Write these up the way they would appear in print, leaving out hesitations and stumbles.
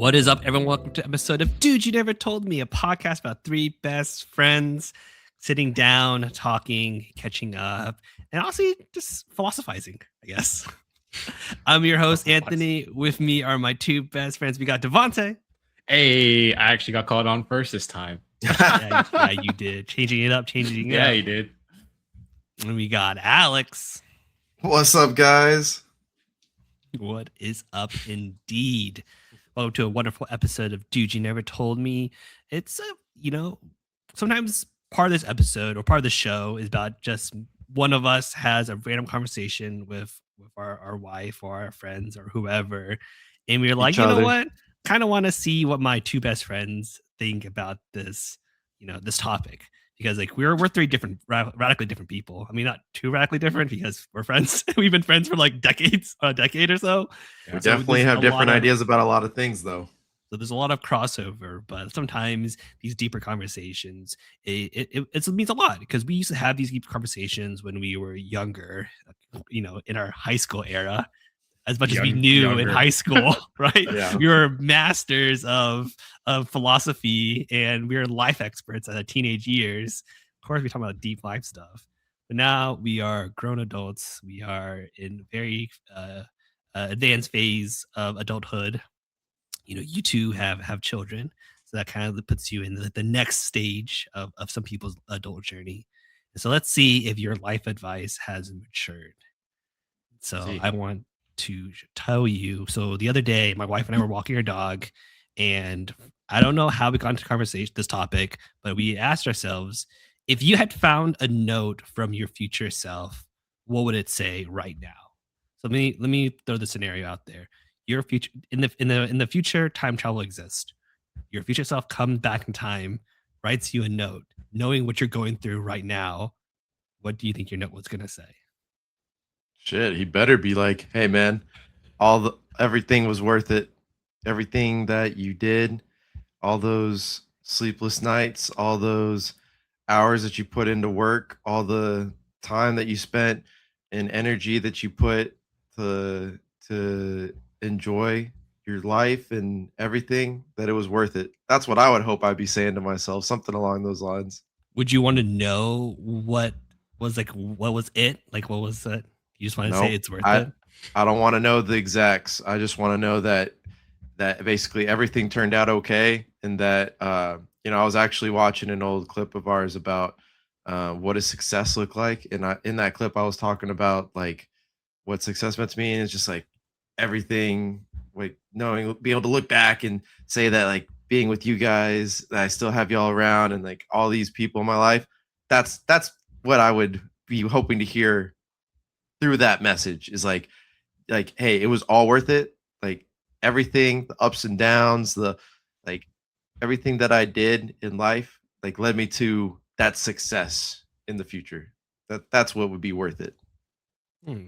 What is up, everyone? Welcome to episode of Dude, You Never Told Me, a podcast about three best friends sitting down, talking, catching up, and also just philosophizing, I guess. I'm your host, Anthony. With me are my two best friends. We got Devante. Hey, I actually got called on first this time. yeah, you did. Changing it up. Yeah, you did. And we got Alex. What's up, guys? What is up, indeed? Welcome to a wonderful episode of Dude, You Never Told Me. It's, sometimes part of this episode or part of the show is about just one of us has a random conversation with our wife or our friends or whoever. And we're like, you know what? Kind of want to see what my two best friends think about this, this topic. Because we're three different, radically different people. I mean, not too radically different because we're friends. We've been friends for like a decade or so. We definitely have different ideas about a lot of things, though. So there's a lot of crossover, but sometimes these deeper conversations, it means a lot because we used to have these deep conversations when we were younger, in our high school era. As much as we knew in high school, right? Yeah. We were masters of philosophy and we were life experts at teenage years. Of course, we're talking about deep life stuff. But now we are grown adults. We are in very advanced phase of adulthood. You two have children. So that kind of puts you in the next stage of some people's adult journey. And so let's see if your life advice has matured. So I want to tell you. So the other day, my wife and I were walking our dog, and I don't know how we got into conversation this topic, but we asked ourselves, if you had found a note from your future self, what would it say right now? So let me throw the scenario out there. Your future in the future, time travel exists. Your future self comes back in time, writes you a note, knowing what you're going through right now. What do you think your note was going to say? Shit, he better be like, hey man, everything was worth it. Everything that you did, all those sleepless nights, all those hours that you put into work, all the time that you spent and energy that you put to enjoy your life and everything, that it was worth it. That's what I would hope I'd be saying to myself, something along those lines. Would you want to know what was it? Like, what was it? You just want to say it's worth it? I don't want to know the exacts. I just want to know that basically everything turned out okay, and that I was actually watching an old clip of ours about what does success look like, and in that clip I was talking about like what success meant to me, and it's just like everything, like being able to look back and say that like being with you guys, that I still have y'all around, and like all these people in my life. That's what I would be hoping to hear through that message, is like, hey, it was all worth it. Like everything, the ups and downs, everything that I did in life, like led me to that success in the future. That's what would be worth it. What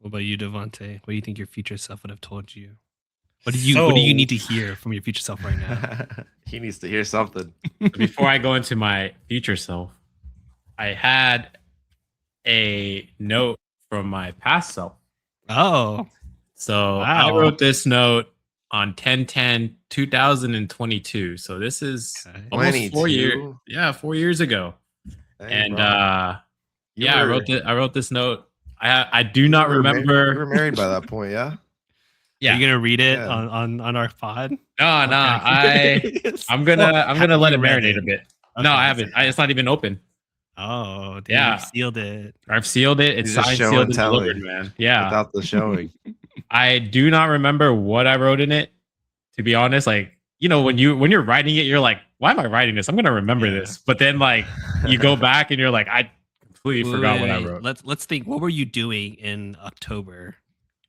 about you, Devante? What do you think your future self would have told you? What do you need to hear from your future self right now? He needs to hear something. Before I go into my future self, I had a note from my past self. Oh, so wow. I wrote this note on 10/10/2022. So this is almost 4 years. Yeah, 4 years ago. Dang, and I wrote this note. I do not remember. You were married by that point, yeah? Yeah. Are you gonna read it on our pod? No. I'm gonna let it marinate a bit. Okay. No, I haven't. It's not even open. Oh, dude, yeah. You've sealed it. I've sealed it. It's signed, sealed, and delivered, man. Yeah. Without the showing. I do not remember what I wrote in it, to be honest. Like, when you're writing it, you're like, why am I writing this? I'm gonna remember this. But then like you go back and you're like, I completely forgot what I wrote. Let's think. What were you doing in October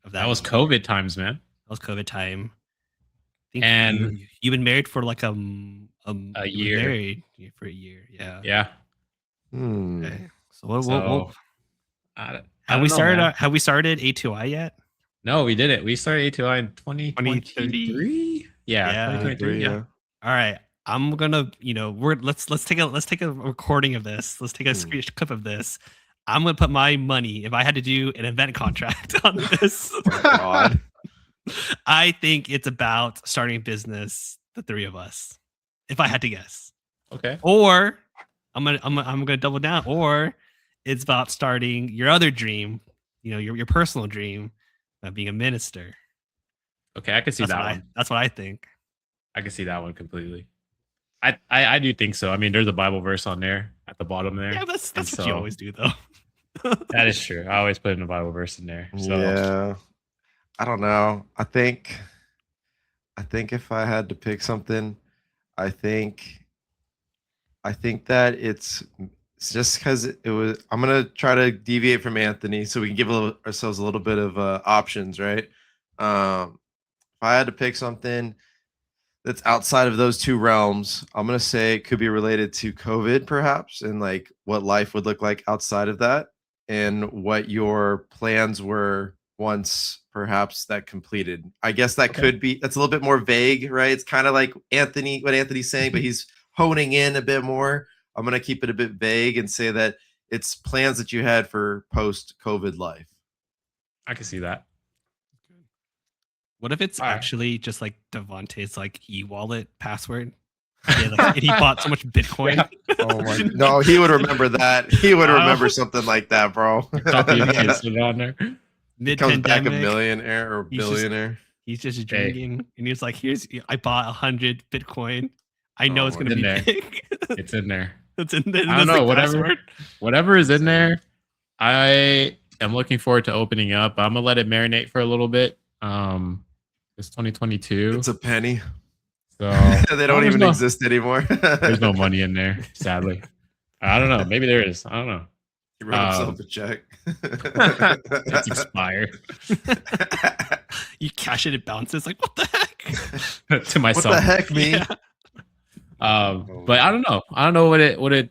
of that? That was COVID times, man. That was COVID time. And you've been married for like a year. Married for a year. Yeah. Yeah. Okay. So have we started A2I yet? No, we didn't. We started A2I in 2023. Yeah, 2023. Yeah. All right. I'm gonna, let's take a recording of this. Let's take a screen clip of this. I'm gonna put my money, if I had to do an event contract on this. Oh, God. I think it's about starting a business, the three of us, if I had to guess. Okay. Or I'm gonna double down. Or it's about starting your other dream, your personal dream of being a minister. Okay, I can see that one. That's what I think. I can see that one completely. I do think so. I mean, there's a Bible verse on there at the bottom there. Yeah, that's And what you always do, though. That is true. I always put in a Bible verse in there. So Yeah. I don't know. I think if I had to pick something, I think that it's just because it was. I'm gonna try to deviate from Anthony so we can give ourselves a little bit of options, right? If I had to pick something that's outside of those two realms, I'm gonna say it could be related to COVID, perhaps, and like what life would look like outside of that, and what your plans were once perhaps that completed. I guess that Okay. could be that's a little bit more vague, right? It's kind of like what Anthony's saying, but he's honing in a bit more. I'm gonna keep it a bit vague and say that it's plans that you had for post-COVID life. I can see that. What if it's All right. actually just like Devante's like e-wallet password? Yeah, and he bought so much Bitcoin. Yeah. Oh my! No, he would remember that. He would remember something like that, bro. Copy and paste it on there. He comes back a Mid-pandemic, millionaire or billionaire. he's just drinking, and he's like, I bought 100 Bitcoin. I know it's Oh, gonna in be there. big. It's in there. It's in there. I don't know. Whatever is in there, I am looking forward to opening up. I'm gonna let it marinate for a little bit. It's 2022. It's a penny. So They don't even exist anymore. There's no money in there, sadly. I don't know. Maybe there is. I don't know. He wrote himself a check. It's expired. You cash it, it bounces. Like, what the heck? To myself. What the heck, me? Yeah. But I don't know. I don't know what it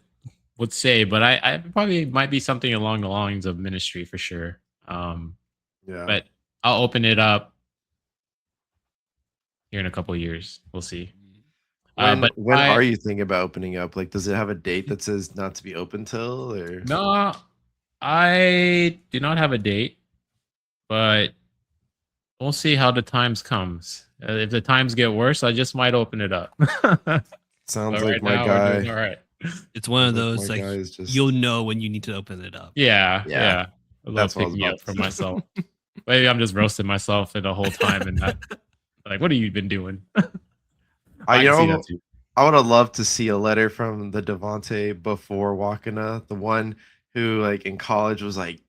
would say, but I probably might be something along the lines of ministry for sure. Yeah. But I'll open it up here in a couple of years. We'll see. When are you thinking about opening up? Like, does it have a date that says not to be open till? Or No, I do not have a date, but we'll see how the times comes. If the times get worse, I just might open it up. Sounds But like right my now, we're guy. doing all right. It's one of Sounds those my like guy is just- you'll know when you need to open it up. Yeah. Yeah. I love That's what I was picking me about up to for say. myself. Maybe I'm just roasting myself for the whole time and that. Like, what have you been doing? I can see that too. I would have loved to see a letter from the Devante before Wakana, the one who like in college was like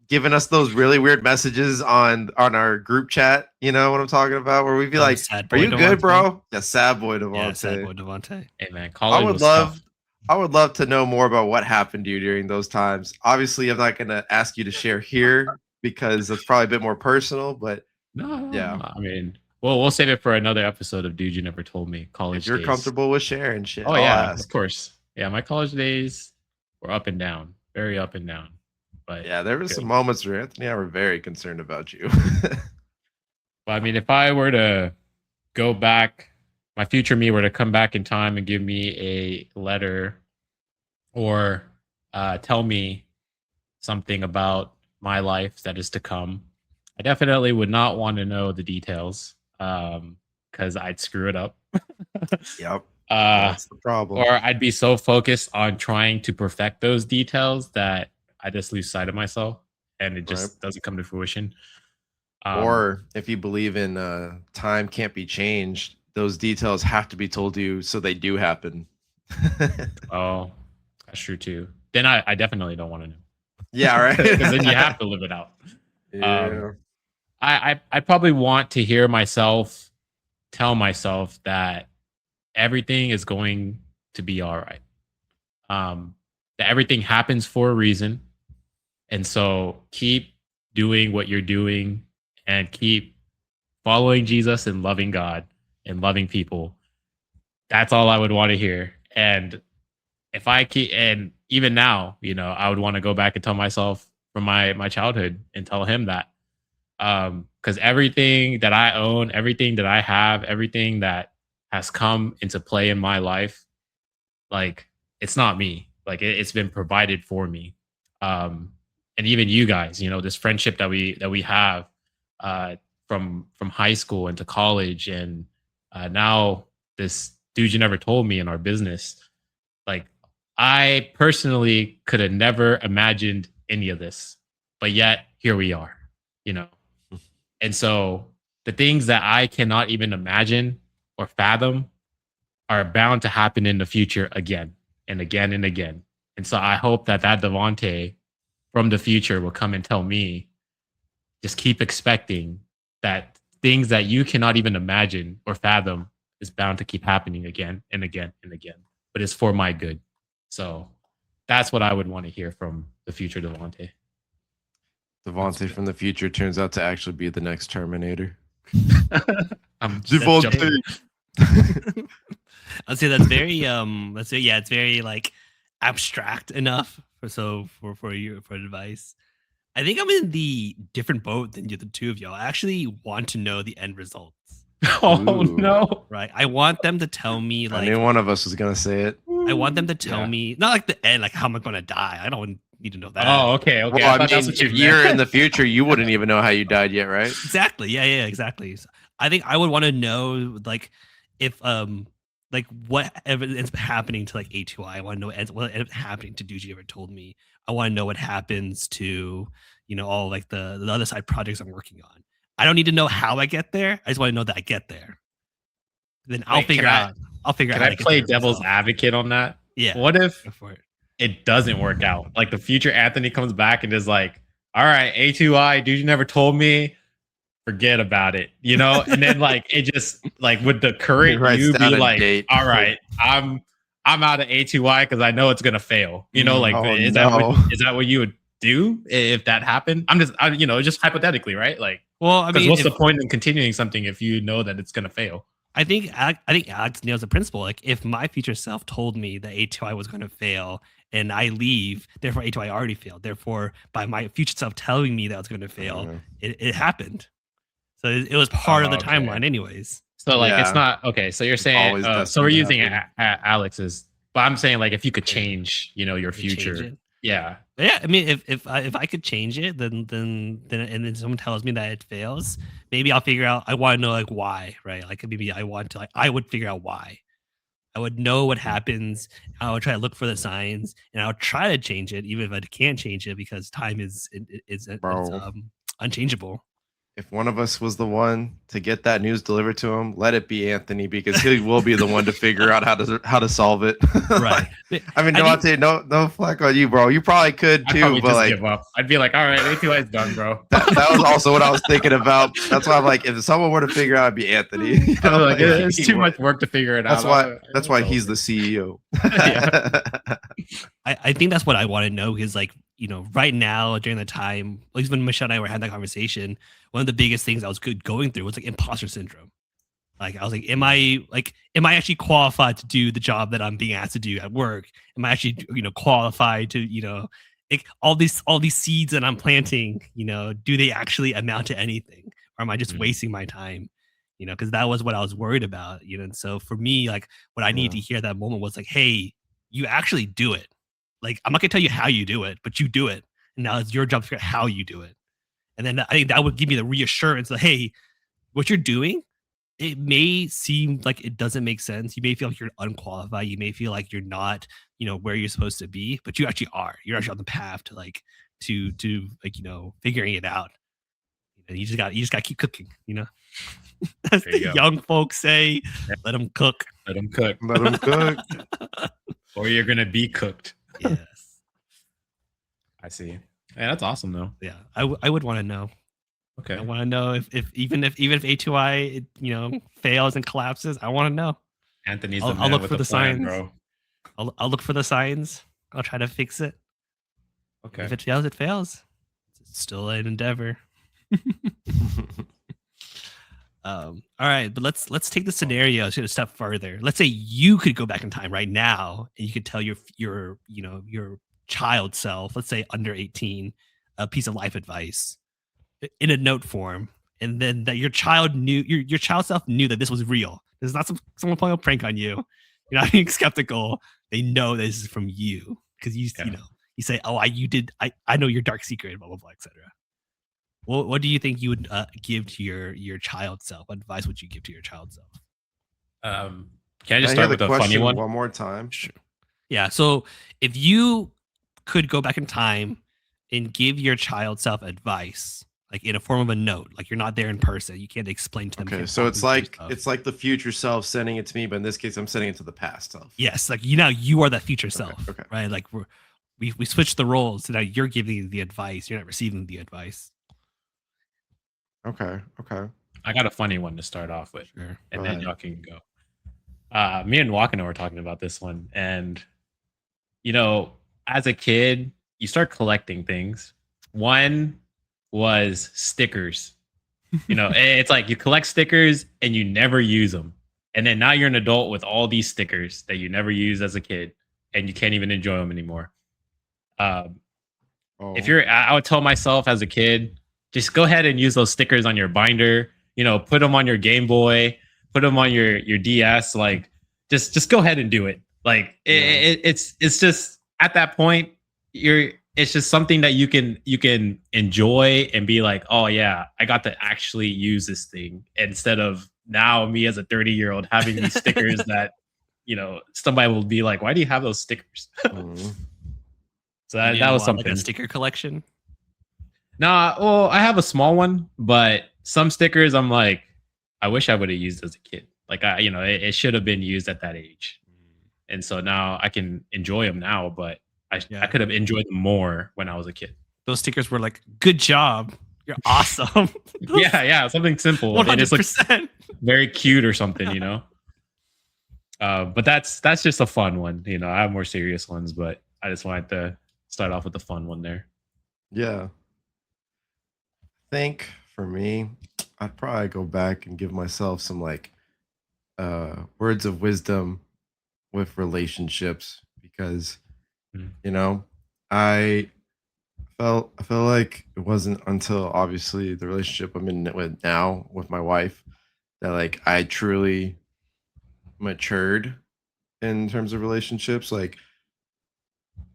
giving us those really weird messages on our group chat. You know what I'm talking about? Where we'd be like, Sad "Are boy you good, Devante. bro?" Yeah, sad boy Devante. Yeah, sad boy Devante. Hey man, college I would was love tough. I would love to know more about what happened to you during those times. Obviously, I'm not going to ask you to share here because it's probably a bit more personal, but No, yeah. I mean, well, we'll save it for another episode of Dude You Never Told Me. College If you're days. comfortable with sharing shit, Oh I'll yeah, ask. of course. Yeah, my college days were up and down, very up and down. But Yeah, there were good. some moments where Anthony and I were very concerned about you. But I mean, if I were to go back, my future me were to come back in time and give me a letter or tell me something about my life that is to come, I definitely would not want to know the details because I'd screw it up. Yep. That's the problem. Or I'd be so focused on trying to perfect those details that I just lose sight of myself and it just doesn't come to fruition. Or if you believe in time can't be changed, those details have to be told you so they do happen. Oh, that's true too. Then I definitely don't want to know. Yeah, right. Because then you have to live it out. Yeah. I probably want to hear myself tell myself that everything is going to be all right. That everything happens for a reason. And so keep doing what you're doing and keep following Jesus and loving God and loving people. That's all I would want to hear. And if I keep, and even now, you know, I would want to go back and tell myself from my childhood and tell him that. Because everything that I own, everything that I have, everything that has come into play in my life, like it's not me. Like it's been provided for me. And even you guys, you know, this friendship that we have, from high school into college, and now this dude you never told me in our business. Like, I personally could have never imagined any of this, but yet here we are, you know. And so the things that I cannot even imagine or fathom are bound to happen in the future again and again and again. And so I hope that Devante from the future will come and tell me, just keep expecting that things that you cannot even imagine or fathom is bound to keep happening again and again and again. But it's for my good. So that's what I would want to hear from the future Devante. Devante from the future turns out to actually be the next Terminator. Devante. I'd say that's very let's say it's very like abstract enough for advice. I think I'm in the different boat than the two of y'all. I actually want to know the end results. Oh no. Right. I want them to tell me like I knew one of us was gonna say it. I want them to tell me not like the end, like how am I gonna die? I don't need to know that. Oh, okay. Well, I mean, if you're in the future, you wouldn't even know how you died yet, right? Exactly. Yeah, exactly. So I think I would want to know like if like whatever ends up happening to like A2I. I want to know what ended up happening to Dude You Ever Told Me. I want to know what happens to, all like the other side projects I'm working on. I don't need to know how I get there. I just want to know that I get there. Then I'll figure out. Can I play devil's advocate on that? Yeah. What if it doesn't work out? Like the future Anthony comes back and is like, all right, A2I, Dude You Never Told Me, forget about it, and then like it just like with the current you be like, all right, I'm out of A2I because I know it's gonna fail. Is that what you would do if that happened? I'm just just hypothetically, right? Like, well, I mean, what's the point in continuing something if you know that it's gonna fail? I think Alex nails the principle. Like, if my future self told me that A2I was going to fail and I leave, therefore A2I already failed. Therefore, by my future self telling me that I was going to fail, it happened. So it was part of the timeline, anyways. So like it's not okay. So you're saying so we're using Alex's, but I'm saying like if you could change, your future. Yeah. I mean, if I could change it, then and then someone tells me that it fails, maybe I'll figure out. I want to know like why, right? Like maybe I want to I would figure out why. I would know what happens. I would try to look for the signs, and I'll try to change it, even if I can't change it because time is unchangeable. If one of us was the one to get that news delivered to him, let it be Anthony, because he will be the one to figure out how to solve it. Right. I mean, no flack on you, bro. You probably could too, but like, give up. I'd be like, all right, A2I is done, bro. That was also what I was thinking about. That's why I'm like, if someone were to figure out, it'd be Anthony. It's too much work to figure it out. That's why he's the CEO. I think that's what I want to know is like, right now during the time, at least when Michelle and I were having that conversation, one of the biggest things I was going through was like imposter syndrome. Like I was like, am I actually qualified to do the job that I'm being asked to do at work? Am I actually, qualified to, like all these seeds that I'm planting, do they actually amount to anything? Or am I just wasting my time? Because that was what I was worried about, and so for me, like what I needed to hear at that moment was like, hey, you actually do it. Like, I'm not gonna tell you how you do it, but you do it. And now it's your job to figure out how you do it. And then I think that would give me the reassurance that, hey, what you're doing, it may seem like it doesn't make sense. You may feel like you're unqualified. You may feel like you're not, where you're supposed to be, but you actually are. You're actually on the path to figuring it out. And you just got to keep cooking, As the young folks say, let them cook. Let them cook. Let them cook. Or you're going to be cooked. Yes. I see. Yeah, that's awesome though. Yeah. I would want to know. Okay. I want to know if even if A2I fails and collapses, I want to know. Anthony's I'll look for the signs, bro. I'll look for the signs. I'll try to fix it. Okay. If it fails, it fails. It's still an endeavor. All right, but let's take the scenario a step further. Let's say you could go back in time right now and you could tell your child self, let's say under 18, a piece of life advice in a note form, and then that your child knew your child self knew that this was real. This is not someone playing a prank on you. You're not being skeptical. They know this is from you because you say, oh, I know your dark secret, blah blah blah, etc. What do you think you would give to your child self? What advice would you give to your child self? Can I just I hear start the with a funny question one? one more time? Sure. Yeah. So if you could go back in time and give your child self advice, like in a form of a note, like you're not there in person, you can't explain to them. you Okay, can't so walk it's them through like stuff. it's like the future self sending it to me, but in this case, I'm sending it to the past self. Yes, like you are that future self, okay. right? Like we switched the roles, so now you're giving the advice, you're not receiving the advice. Okay. I got a funny one to start off with, Sure. and Go then ahead. y'all can go. Me and Wakano were talking about this one, and you know, as a kid, you start collecting things. One was stickers. It's like you collect stickers and you never use them, and then now you're an adult with all these stickers that you never used as a kid, and you can't even enjoy them anymore. Um, If I would tell myself as a kid, just go ahead and use those stickers on your binder. Put them on your Game Boy, put them on your DS. Like, just go ahead and do it. Like, it's just at that point, it's just something that you can enjoy and be like, oh yeah, I got to actually use this thing instead of now me as a 30-year-old having these stickers that somebody will be like, why do you have those stickers? Mhm. So that was something. Like a sticker collection. Nah, well, I have a small one, but some stickers I'm like, I wish I would have used as a kid. Like it should have been used at that age. And so now I can enjoy them now, but I could have enjoyed them more when I was a kid. Those stickers were like, good job. You're awesome. yeah, something simple. 100%. And it's like very cute or something. But that's just a fun one. I have more serious ones, but I just wanted to start off with the fun one there. Yeah. I think for me, I'd probably go back and give myself some like words of wisdom with relationships because I felt like it wasn't until obviously the relationship I'm in with now with my wife that like I truly matured in terms of relationships. Like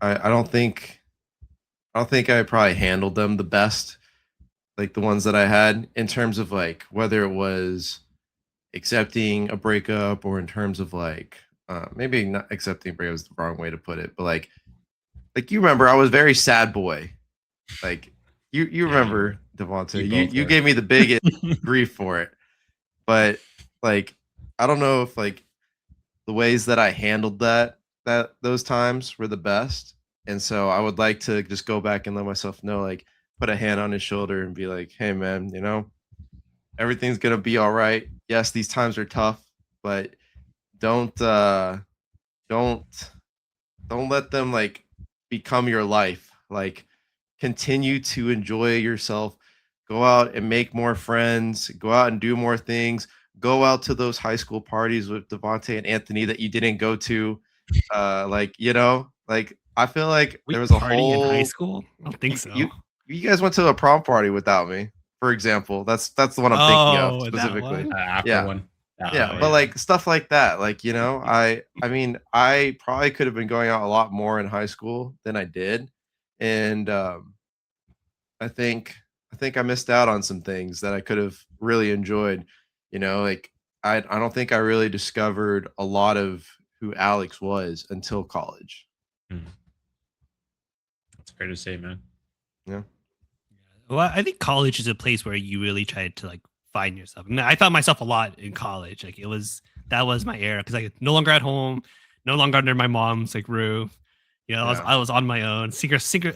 I don't think I probably handled them the best, like the ones that I had in terms of like whether it was accepting a breakup or in terms of like maybe not accepting a breakup is the wrong way to put it, but like you remember I was very sad boy. Like you remember Devante. You gave me the biggest grief for it. But like I don't know if like the ways that I handled those times were the best. And so I would like to just go back and let myself know, like put a hand on his shoulder and be like, hey man, everything's gonna be all right. Yes, these times are tough, but don't let them like become your life. Like continue to enjoy yourself. Go out and make more friends. Go out and do more things. Go out to those high school parties with Devante and Anthony that you didn't go to. Like I feel like there was a party whole in high school. I don't think so. You guys went to a prom party without me, for example. That's the one I'm thinking of specifically. After one. But like stuff like that, like I mean, I probably could have been going out a lot more in high school than I did, and I think I missed out on some things that I could have really enjoyed. Like I don't think I really discovered a lot of who Alex was until college. That's fair to say, man. Yeah. Well, I think college is a place where you really try to like find yourself. And I found myself a lot in college. Like that was my era because I no longer at home, no longer under my mom's like roof. I was on my own. It was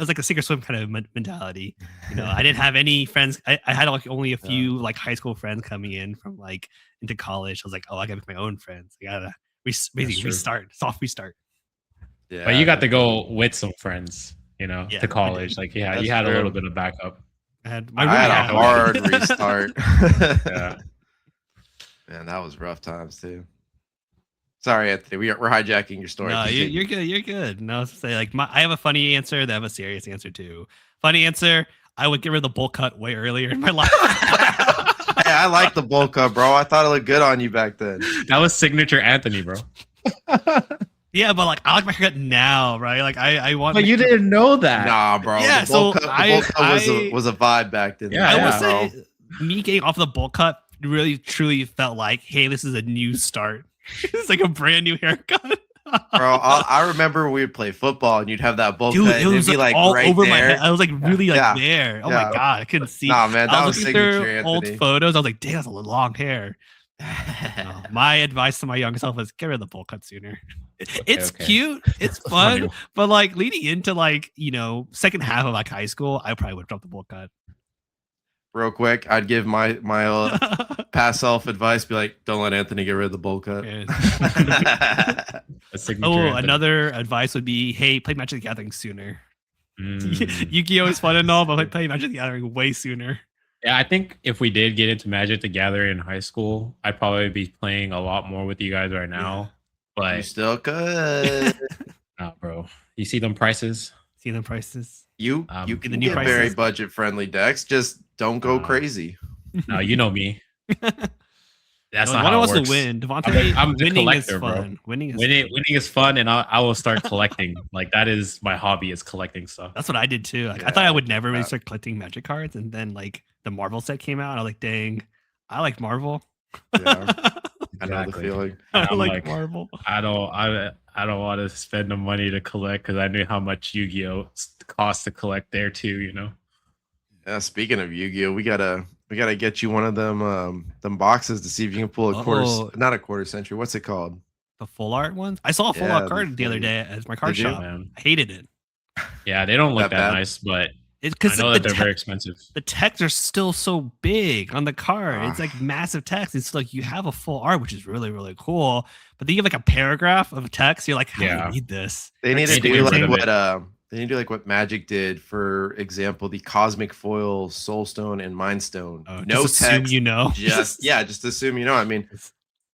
like a sink or swim kind of mentality. I didn't have any friends. I had like only a few like high school friends coming in from like into college. I was like, oh, I gotta make my own friends. I gotta restart, soft restart. Yeah, but you got to go with some friends, to college. Like, yeah, you had a little bit of backup. I had a hard restart. Yeah, man, that was rough times too. Sorry, Anthony. We're hijacking your story. No, you're good. You're good. No, I was to say like I have a funny answer. They have a serious answer too. Funny answer. I would get rid of the bowl cut way earlier in my life. Hey, I like the bowl cut, bro. I thought it looked good on you back then. That was signature Anthony, bro. Yeah, but like I like my haircut now, right? Like I want. But you didn't know that. Nah, bro. Yeah, The bowl so cut, the bowl cut was a vibe back then. Yeah, I yeah. will say me getting off the bowl cut really truly felt like, hey, this is a new start. It's like a brand new haircut. Bro, I remember we would play football and you'd have that bowl Dude, cut. it And it'd was be like like all right over there. my head. I was like really like Yeah, there. Oh yeah. my god, I couldn't see. Nah, man, that I was was looking signature, through old Anthony. photos. I was like, damn, that's a long hair. No, my advice to my younger self is get rid of the bowl cut sooner. It's okay. cute, it's fun, but like leading into like second half of like high school, I probably would drop the bowl cut. Real quick, I'd give my past self advice. Be like, don't let Anthony get rid of the bowl cut. Another advice would be, hey, play Magic the Gathering sooner. Yu-Gi-Oh is fun and all, but play Magic the Gathering way sooner. Yeah, I think if we did get into Magic the Gathering in high school, I'd probably be playing a lot more with you guys right now. But you still could. Nah, bro. You see them prices? See them prices? You get can the new get very prices. budget friendly decks. Just don't go crazy. No, you know me. That's not Devante how it wants works. to win. Devante, I'm the winning collector, is fun. bro. Winning is fun, and I will start collecting. Like that is my hobby, is collecting stuff. That's what I did too. Like I thought I would never really start collecting Magic cards, and then like the Marvel set came out, and I was like, dang, I like Marvel. Yeah, I know the feeling. I like Marvel. I don't want to spend the money to collect because I knew how much Yu-Gi-Oh costs to collect there too. You know. Yeah. Speaking of Yu-Gi-Oh, we gotta get you one of them boxes to see if you can pull not a quarter century. What's it called? The full art ones. I saw a full art card the other day at my card shop. Man. I hated it. Yeah, they don't look that nice, but I know that they're very expensive. The text are still so big on the card. It's like massive text. It's like you have a full art, which is really, really cool. But then you have like a paragraph of text. You're like, how do you need this? They need to do like what they need to do like what Magic did, for example, the Cosmic Foil, Soulstone, and Mindstone. No text, assume you know. Just assume you know. I mean,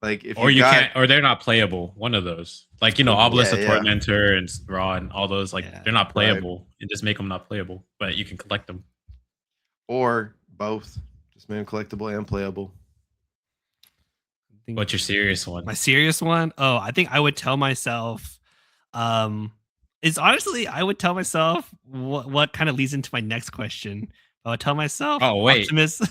like if you can't, or they're not playable. One of those, like Obelisk, Tormentor, and Raw, and all those, like they're not playable. And just make them not playable, but you can collect them. Or both, just make them collectible and playable. What's your serious one? My serious one? Oh, I think I would tell myself, it's honestly, I would tell myself what kind of leads into my next question. I would tell myself, oh wait, Optimus.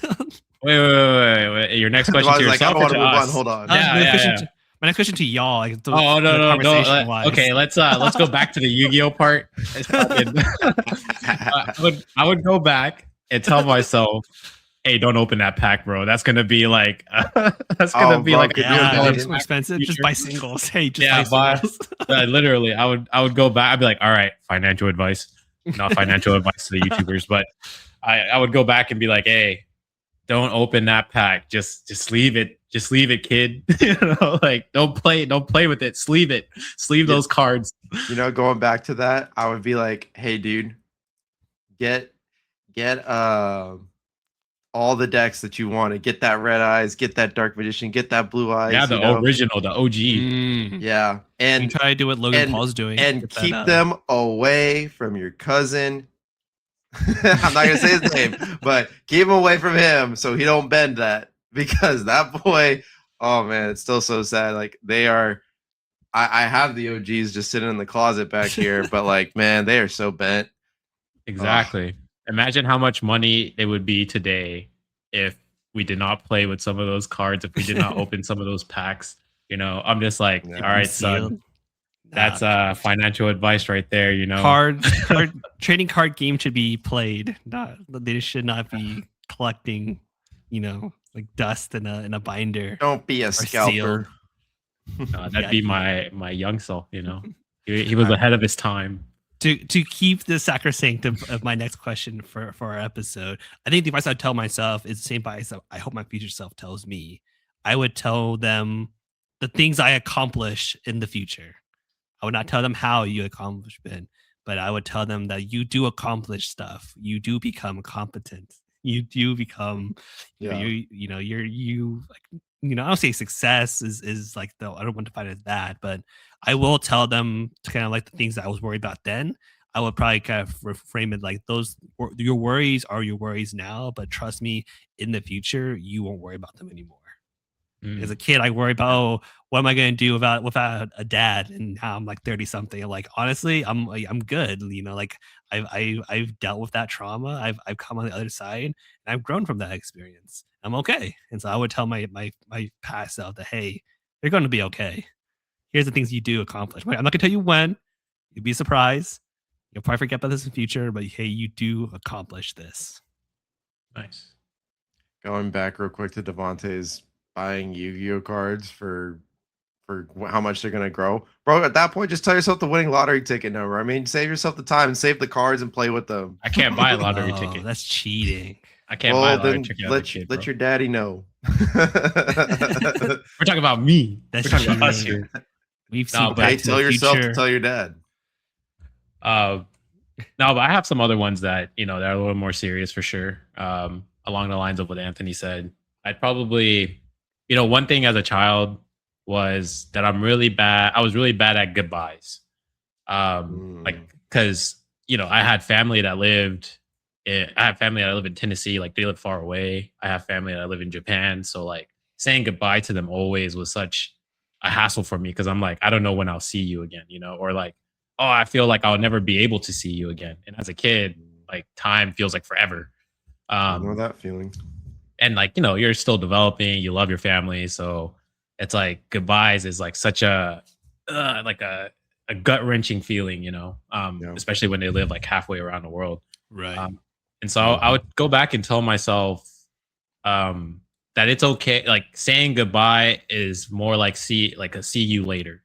wait. Your next question to yourself or to us? Hold on. My next question to y'all. Like, no. Okay, let's go back to the Yu-Gi-Oh part. I would go back and tell myself, hey, don't open that pack, bro. That's gonna be like it's more expensive. Just buy singles. Hey, just buy singles. Literally, I would go back. I'd be like, all right, financial advice, not financial advice to the YouTubers, but I would go back and be like, hey, don't open that pack. Just leave it. Just leave it, kid. Like don't play with it. Sleeve it. Sleeve those cards. Going back to that, I would be like, hey, dude, get all the decks that you want to get. That Red Eyes, get that Dark Magician, get that Blue Eyes. Yeah, the original, the OG. Yeah, and you try to do what Logan Paul's doing, and keep them away from your cousin. I'm not gonna say his name, but keep him away from him so he don't bend that, because that boy, oh man, it's still so sad. Like they are, I have the OGs just sitting in the closet back here, but like, man, they are so bent. Exactly. Imagine how much money it would be today if we did not play with some of those cards, if we did not open some of those packs. I'm just like, all right, son. That's financial advice right there, Trading card game should be played. They should not be collecting, like dust in a binder. Don't be a scalper. That'd be my young self, He was ahead of his time. To keep the sacrosanct of my next question for our episode, I think the advice I'd tell myself is the same advice I hope my future self tells me. I would tell them the things I accomplish in the future. I would not tell them how you accomplish it, but I would tell them that you do accomplish stuff. You do become competent. You do become, I don't say success is like, though I don't want to find it as bad, but I will tell them to kind of like the things that I was worried about then. I would probably kind of reframe it like your worries are your worries now, but trust me, in the future, you won't worry about them anymore. As a kid, I worry about, oh, what am I going to do without a dad? And now I'm like 30 something. I'm like, honestly, I'm good. Like I've dealt with that trauma. I've come on the other side, and I've grown from that experience. I'm okay. And so I would tell my past self that, hey, you're going to be okay. Here's the things you do accomplish. I'm not going to tell you when. You'd be surprised. You'll probably forget about this in the future, but hey, you do accomplish this. Nice. Going back real quick to Devante's buying Yu-Gi-Oh cards for how much they're gonna grow, bro. At that point, just tell yourself the winning lottery ticket number. I mean, save yourself the time and save the cards and play with them. I can't buy a lottery ticket. That's cheating. I can't buy a lottery Then ticket. let your daddy know. We're talking about me. That's We're talking about us cheating. here. We've No, seen but Back Hey, to tell the yourself Future. to tell your dad. No, but I have some other ones that that are a little more serious for sure. Along the lines of what Anthony said, I'd probably, one thing as a child was that I'm really bad. I was really bad at goodbyes. Like because I had family that lived. I have family that live in Tennessee. Like they live far away. I have family that live in Japan. So like saying goodbye to them always was such a hassle for me because I'm like, I don't know when I'll see you again. Or like, oh, I feel like I'll never be able to see you again. And as a kid, like time feels like forever. I know that feeling. And like, you're still developing, you love your family. So it's like goodbyes is like such a gut wrenching feeling, especially when they live like halfway around the world. Right. And so I would go back and tell myself that it's okay. Like saying goodbye is more like see you later.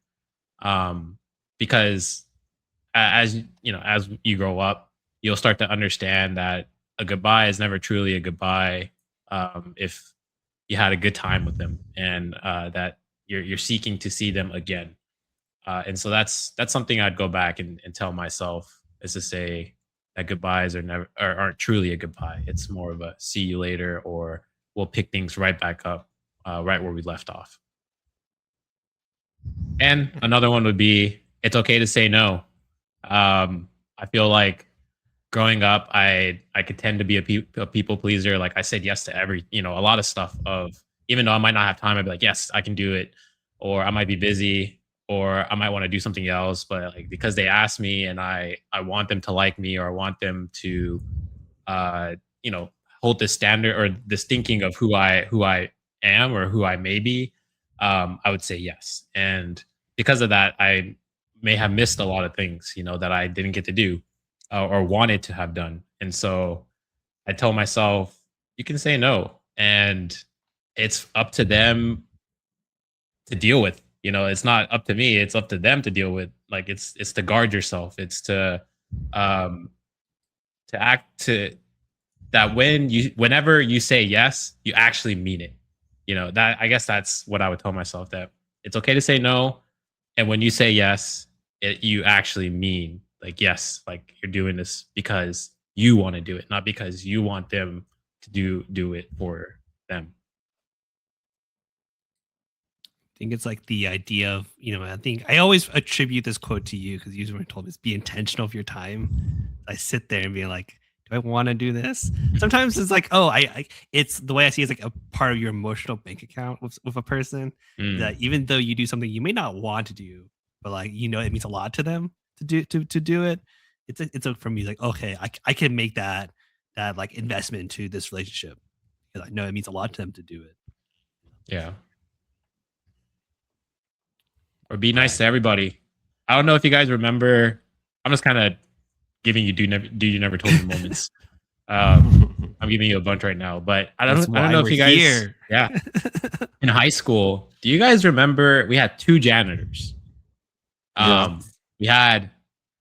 Because as you grow up, you'll start to understand that a goodbye is never truly a goodbye if you had a good time with them and that you're seeking to see them again. And so that's something I'd go back and tell myself is to say that goodbyes aren't truly a goodbye. It's more of a see you later, or we'll pick things right back up right where we left off. And another one would be it's okay to say no. I feel like growing up, I could tend to be a people pleaser. Like I said yes to a lot of stuff. Of even though I might not have time, I'd be like, yes, I can do it, or I might be busy, or I might want to do something else. But like because they asked me, and I want them to like me, or I want them to, hold this standard or this thinking of who I am or who I may be. I would say yes, and because of that, I may have missed a lot of things, that I didn't get to do or wanted to have done. And so I tell myself, you can say no, and it's up to them to deal with. It's not up to me; it's up to them to deal with. Like it's to guard yourself. It's to act to that whenever you say yes, you actually mean it. That I guess that's what I would tell myself, that it's okay to say no, and when you say yes, you actually mean like yes, like you're doing this because you want to do it, not because you want them to do it for them. I think it's like the idea of, I think I always attribute this quote to you because you were told this: be intentional with your time. I sit there and be like, do I want to do this? Sometimes it's like, oh, it's the way I see it is like a part of your emotional bank account with a person that even though you do something you may not want to do, but like, it means a lot to them to do it. It's for me like, okay, I can make that like investment into this relationship because I know it means a lot to them to do it. Yeah. Or be nice to everybody. I don't know if you guys remember. I'm just kind of giving you do you never told me moments. I'm giving you a bunch right now, but I don't know if you guys here. Yeah. In high school, do you guys remember we had two janitors? We had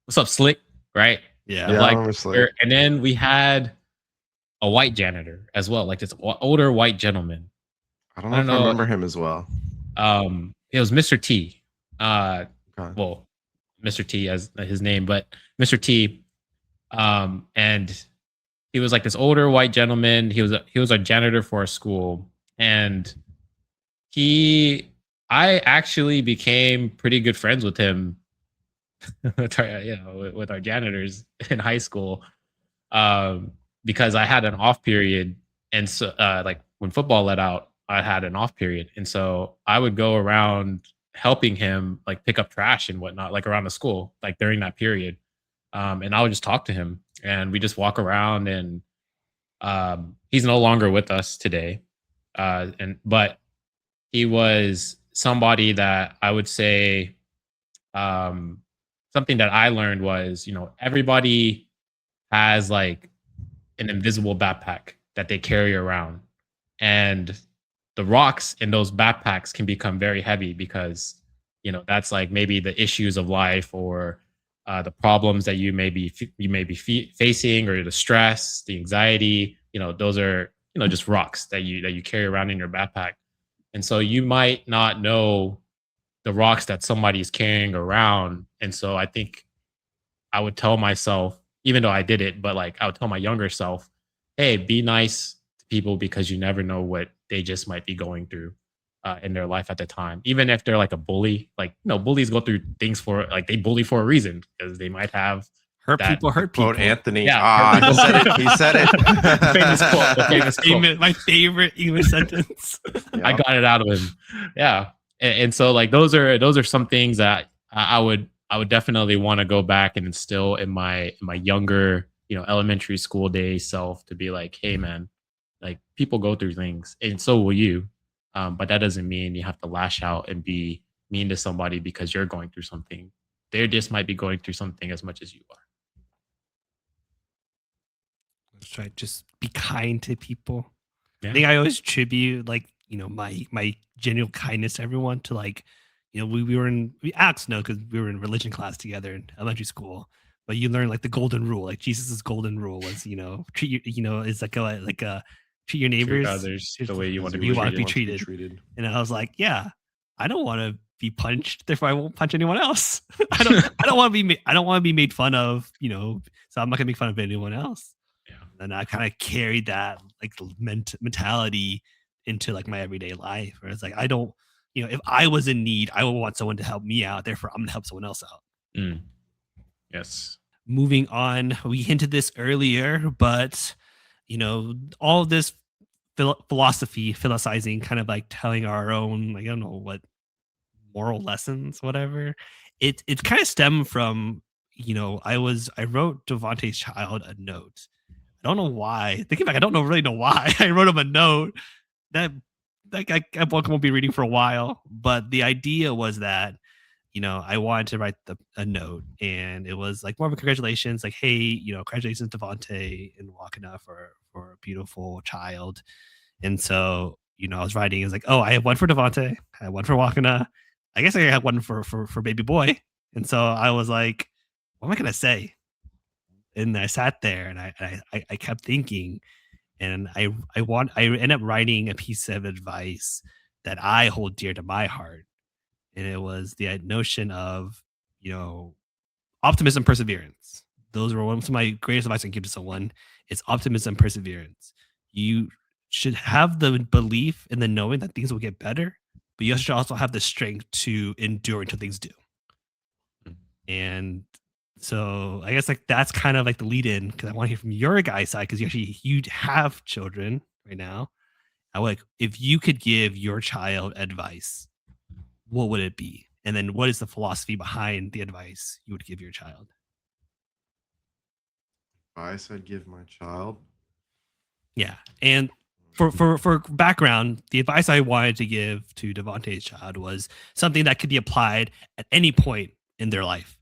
what's up, Slick, right? Yeah. I remember Slick. And then we had a white janitor as well, like this older white gentleman. I don't know if I remember him as well. It was Mr. T. Okay. Well, Mr. T as his name, but Mr. T. And he was like this older white gentleman. He was a janitor for a school, and I actually became pretty good friends with him. With our janitors in high school, because I had an off period, and so like when football let out, I had an off period. And so I would go around helping him like pick up trash and whatnot, like around the school, like during that period. And I would just talk to him and we just walk around and he's no longer with us today. But he was somebody that I would say um something that I learned was, everybody has like an invisible backpack that they carry around. And the rocks in those backpacks can become very heavy because, that's like maybe the issues of life or the problems that you may be facing or the stress, the anxiety, those are, just rocks that you carry around in your backpack. And so you might not know the rocks that somebody's carrying around. And so I think I would tell myself, even though I did it, but like I would tell my younger self, hey, be nice to people because you never know what they just might be going through in their life at the time. Even if they're like a bully, like, bullies go through things for like they bully for a reason because they might have Hurt that. people hurt people. Quote Anthony. Yeah, Ah, hurt he said it. people. He said it. Famous quote. The famous quote. My favorite English sentence. I got it out of him. Yeah. And so like those are some things that I would definitely want to go back and instill in my younger, elementary school days self to be like, hey man, like people go through things and so will you. But that doesn't mean you have to lash out and be mean to somebody because you're going through something. They just might be going through something as much as you are. That's right. Just be kind to people. Yeah. I think I always attribute like, my genuine kindness to everyone to like, we asked no because we were in religion class together in elementary school. But you learn like the golden rule, like Jesus's golden rule was, treat it's like a treat your neighbors others the way you want to you be want to be treated. treated. And I was like, yeah, I don't want to be punched, therefore I won't punch anyone else. I don't want to be made fun of, so I'm not gonna make fun of anyone else. Yeah. And I kind of carried that like mentality into like my everyday life, where it's like I don't, if I was in need, I would want someone to help me out. Therefore, I'm gonna help someone else out. Mm. Yes. Moving on, we hinted this earlier, but all of this philosophizing, kind of like telling our own, like, I don't know what moral lessons, whatever. It's kind of stemmed from, I wrote Devante's child a note. I don't know why. Thinking back, I don't really know why I wrote him a note that like I won't be reading for a while. But the idea was that, I wanted to write a note, and it was like more of a congratulations, like, hey, congratulations, Devante and Wakana for a beautiful child. And so, I was writing, it's like, oh, I have one for Devante, I have one for Wakana. I guess I have one for baby boy. And so I was like, what am I gonna say? And I sat there and I kept thinking, and I ended up writing a piece of advice that I hold dear to my heart. And it was the notion of, optimism, perseverance. Those were one of my greatest advice I can give to someone. It's optimism, perseverance. You should have the belief in the knowing that things will get better, but you should also have the strength to endure until things do. And so I guess like that's kind of like the lead in, because I want to hear from your guy's side, because you have children right now. I like, if you could give your child advice, what would it be? And then what is the philosophy behind the advice you would give your child? Advice I'd give my child. Yeah. And for background, the advice I wanted to give to Devante's child was something that could be applied at any point in their life,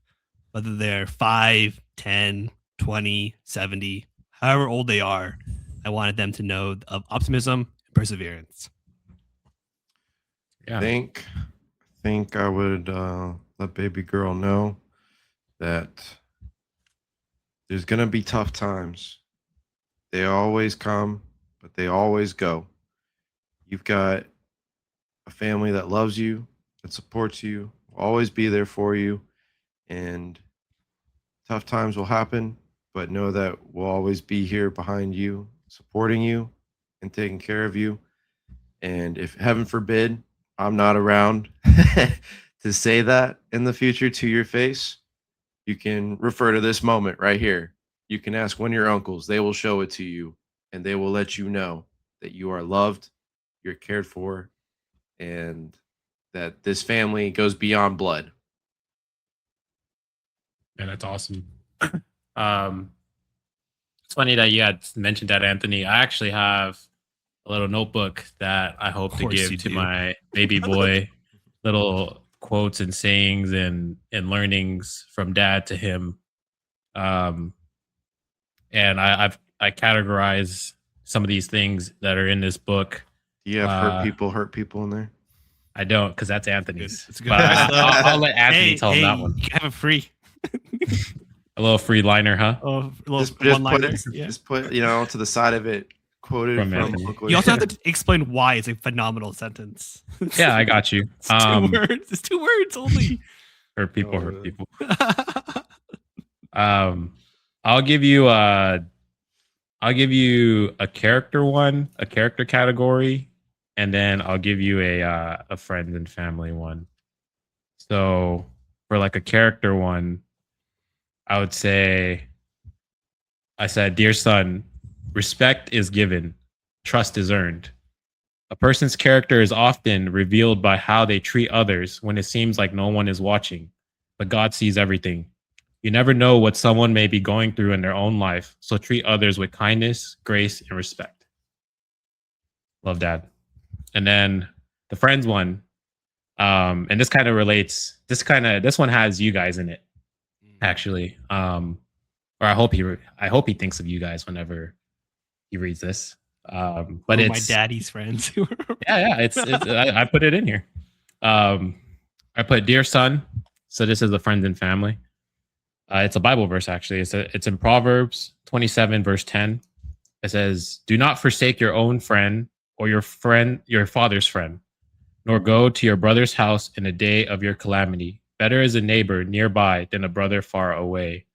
whether they're 5, 10, 20, 70, however old they are. I wanted them to know of optimism and perseverance. Yeah. I think I would let baby girl know that there's going to be tough times. They always come, but they always go. You've got a family that loves you, that supports you, will always be there for you. And tough times will happen, but know that we'll always be here behind you, supporting you and taking care of you. And if heaven forbid I'm not around to say that in the future to your face, you can refer to this moment right here. You can ask one of your uncles. They will show it to you, and they will let you know that you are loved you're cared for, and that this family goes beyond blood. Yeah, that's awesome. um, it's funny that you had mentioned that, Anthony. I actually have a little notebook that I hope to course give you to do. my baby boy. Little quotes and sayings and learnings from dad to him. Um, and I categorize some of these things that are in this book. Do you have Uh, hurt people in there? I don't, because that's Anthony's. It's a good But advice, though. I'll let Anthony Hey, tell him that one. you can have it free. A little free liner, huh? Oh, a little Just put one-liners. it, Yeah. just put to the side of it, quoted From from Anthony. Uncle. You also have to explain why it's a phenomenal sentence. Yeah, I got you. It's 2 words. It's 2 words only. Hurt people, Oh, hurt man. people. I'll give you a character one, a character category, and then I'll give you a friends and family one. So for like a character one, I would say, I said, dear son, respect is given, trust is earned. A person's character is often revealed by how they treat others when it seems like no one is watching, but God sees everything. You never know what someone may be going through in their own life, so treat others with kindness, grace, and respect. Love, Dad. And then the friends one, and this kind of relates. This one has you guys in it, actually. Or I hope he thinks of you guys whenever he reads this. But Or it's my daddy's friends. yeah. It's I put it in here. I put dear son. So this is the friends and family. It's a Bible verse, actually. It's in Proverbs 27, verse 10. It says, "Do not forsake your own friend or your father's friend, nor go to your brother's house in the day of your calamity. Better is a neighbor nearby than a brother far away."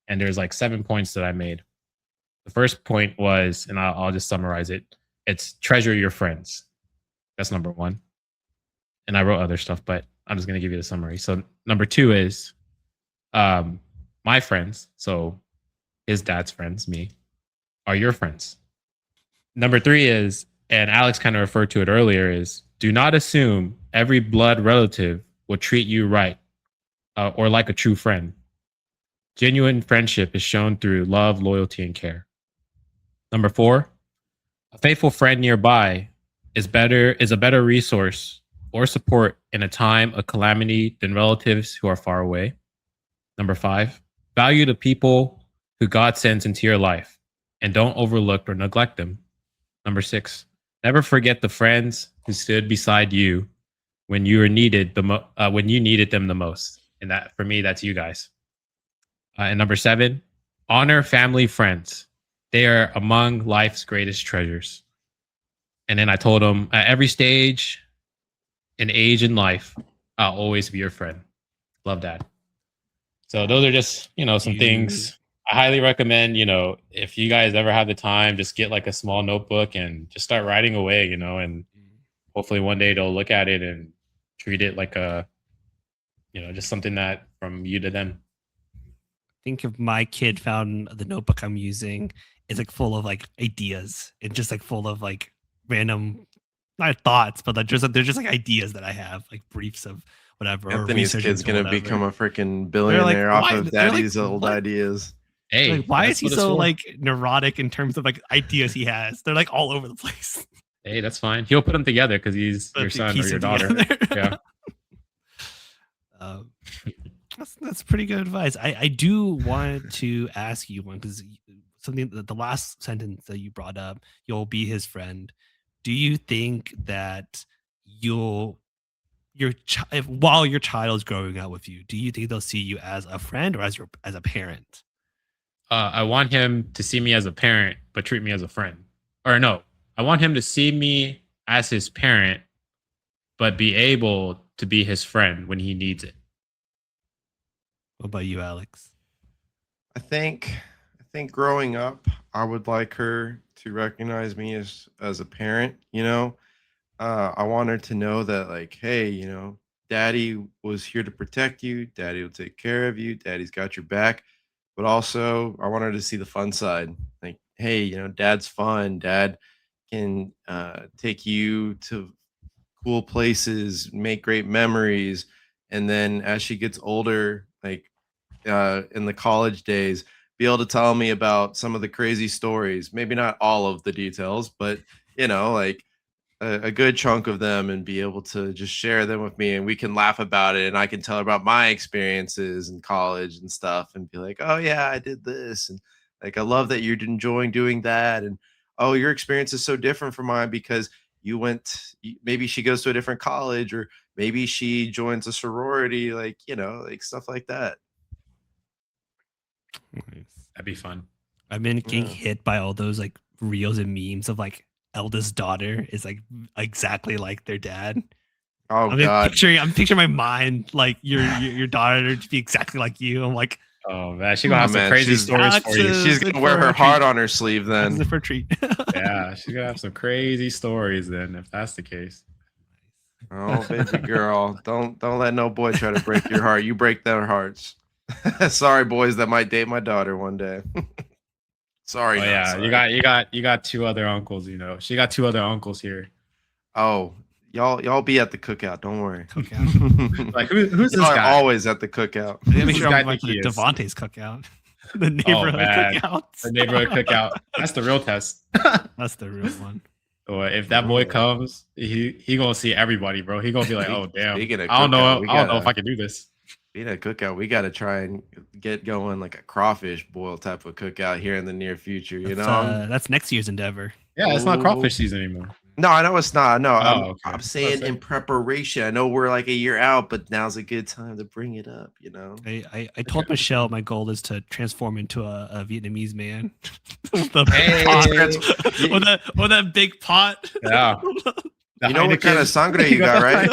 And there's like 7 points that I made. The first point was, and I'll just summarize it. It's treasure your friends. That's number 1. And I wrote other stuff, but I'm just going to give you the summary. So number 2 is, my friends, so his dad's friends, me, are your friends. Number 3 is, and Alex kind of referred to it earlier, is do not assume every blood relative will treat you right or like a true friend. Genuine friendship is shown through love, loyalty, and care. Number 4, a faithful friend nearby is a better resource or support in a time of calamity than relatives who are far away. Number 5, value the people who God sends into your life and don't overlook or neglect them. Number 6, never forget the friends who stood beside you when you needed them the most. And that, for me, that's you guys. And number 7, honor family friends. They are among life's greatest treasures. And then I told him, at every stage and age in life, I'll always be your friend. Love, Dad. So those are just, some things I highly recommend. If you guys ever have the time, just get like a small notebook and just start writing away, and hopefully one day they'll look at it and treat it like just something that from you to them. Think if my kid found the notebook I'm using is like full of like ideas and just like full of like random, not thoughts, but like they're just like ideas that I have, like briefs of whatever. Anthony's or kid's gonna become a freaking like, billionaire off of they're like, daddy's old what? ideas. Hey, like, why is that's he what it's so for. like neurotic in terms of like ideas he has? They're like all over the place. Hey, that's fine. He'll put them together because he's your son or Piece your it daughter. together. Yeah. That's pretty good advice. I do want to ask you one, because something that the last sentence that you brought up, you'll be his friend. Do you think that while your child is growing up with you, do you think they'll see you as a friend or as a parent? I want him to see me as a parent, but treat me as a friend. Or no, I want him to see me as his parent, but be able to be his friend when he needs it. What about you, Alex? I think growing up, I would like her to recognize me as a parent. I want her to know that, like, hey, daddy was here to protect you. Daddy will take care of you. Daddy's got your back. But also, I want her to see the fun side. Like, hey, dad's fun. Dad can take you to cool places, make great memories, and then as she gets older, like in the college days, be able to tell me about some of the crazy stories. Maybe not all of the details, but like a good chunk of them, and be able to just share them with me, and we can laugh about it, and I can tell her about my experiences in college and stuff, and be like, oh yeah, I did this, and like I love that you're enjoying doing that, and oh, your experience is so different from mine because maybe she goes to a different college, or maybe she joins a sorority, like like stuff like that. That'd be fun. I've been getting Yeah. hit by all those like reels and memes of like eldest daughter is like exactly like their dad. Oh I'm god. picturing my mind like your daughter to be exactly like you. I'm like, Oh man, she gonna have some man, crazy she's- stories for you. She's in gonna wear for her a heart treat. on her sleeve That's then. it for a treat. Yeah, she's gonna have some crazy stories then, if that's the case. Oh, baby girl, don't let no boy try to break your heart. You break their hearts. Sorry, boys that might date my daughter one day. Sorry, Oh not yeah, sorry. you got two other uncles. You know, she got two other uncles here. Oh, y'all be at the cookout. Don't worry. Like who's this Y'all are guy? always at the cookout. I gotta Who's make this sure guy I'm like think the he is? Devante's cookout, the Oh neighborhood man, cookouts. the neighborhood cookout. That's the real test. That's the real one. Or if that boy comes, he gonna see everybody, bro. He gonna be like, oh damn, Speaking of I don't know, cookout, we I don't know if gotta I can do this. being a cookout. We gotta try and get going like a crawfish boil type of cookout here in the near future. That's next year's endeavor. Yeah, it's not Ooh. crawfish season anymore. No, I know it's not. No, Oh, okay. I'm saying in preparation. I know we're like a year out, but now's a good time to bring it up. I told Michelle my goal is to transform into a Vietnamese man with, Hey. with that big pot. Yeah. You know what kind of sangre you got, right?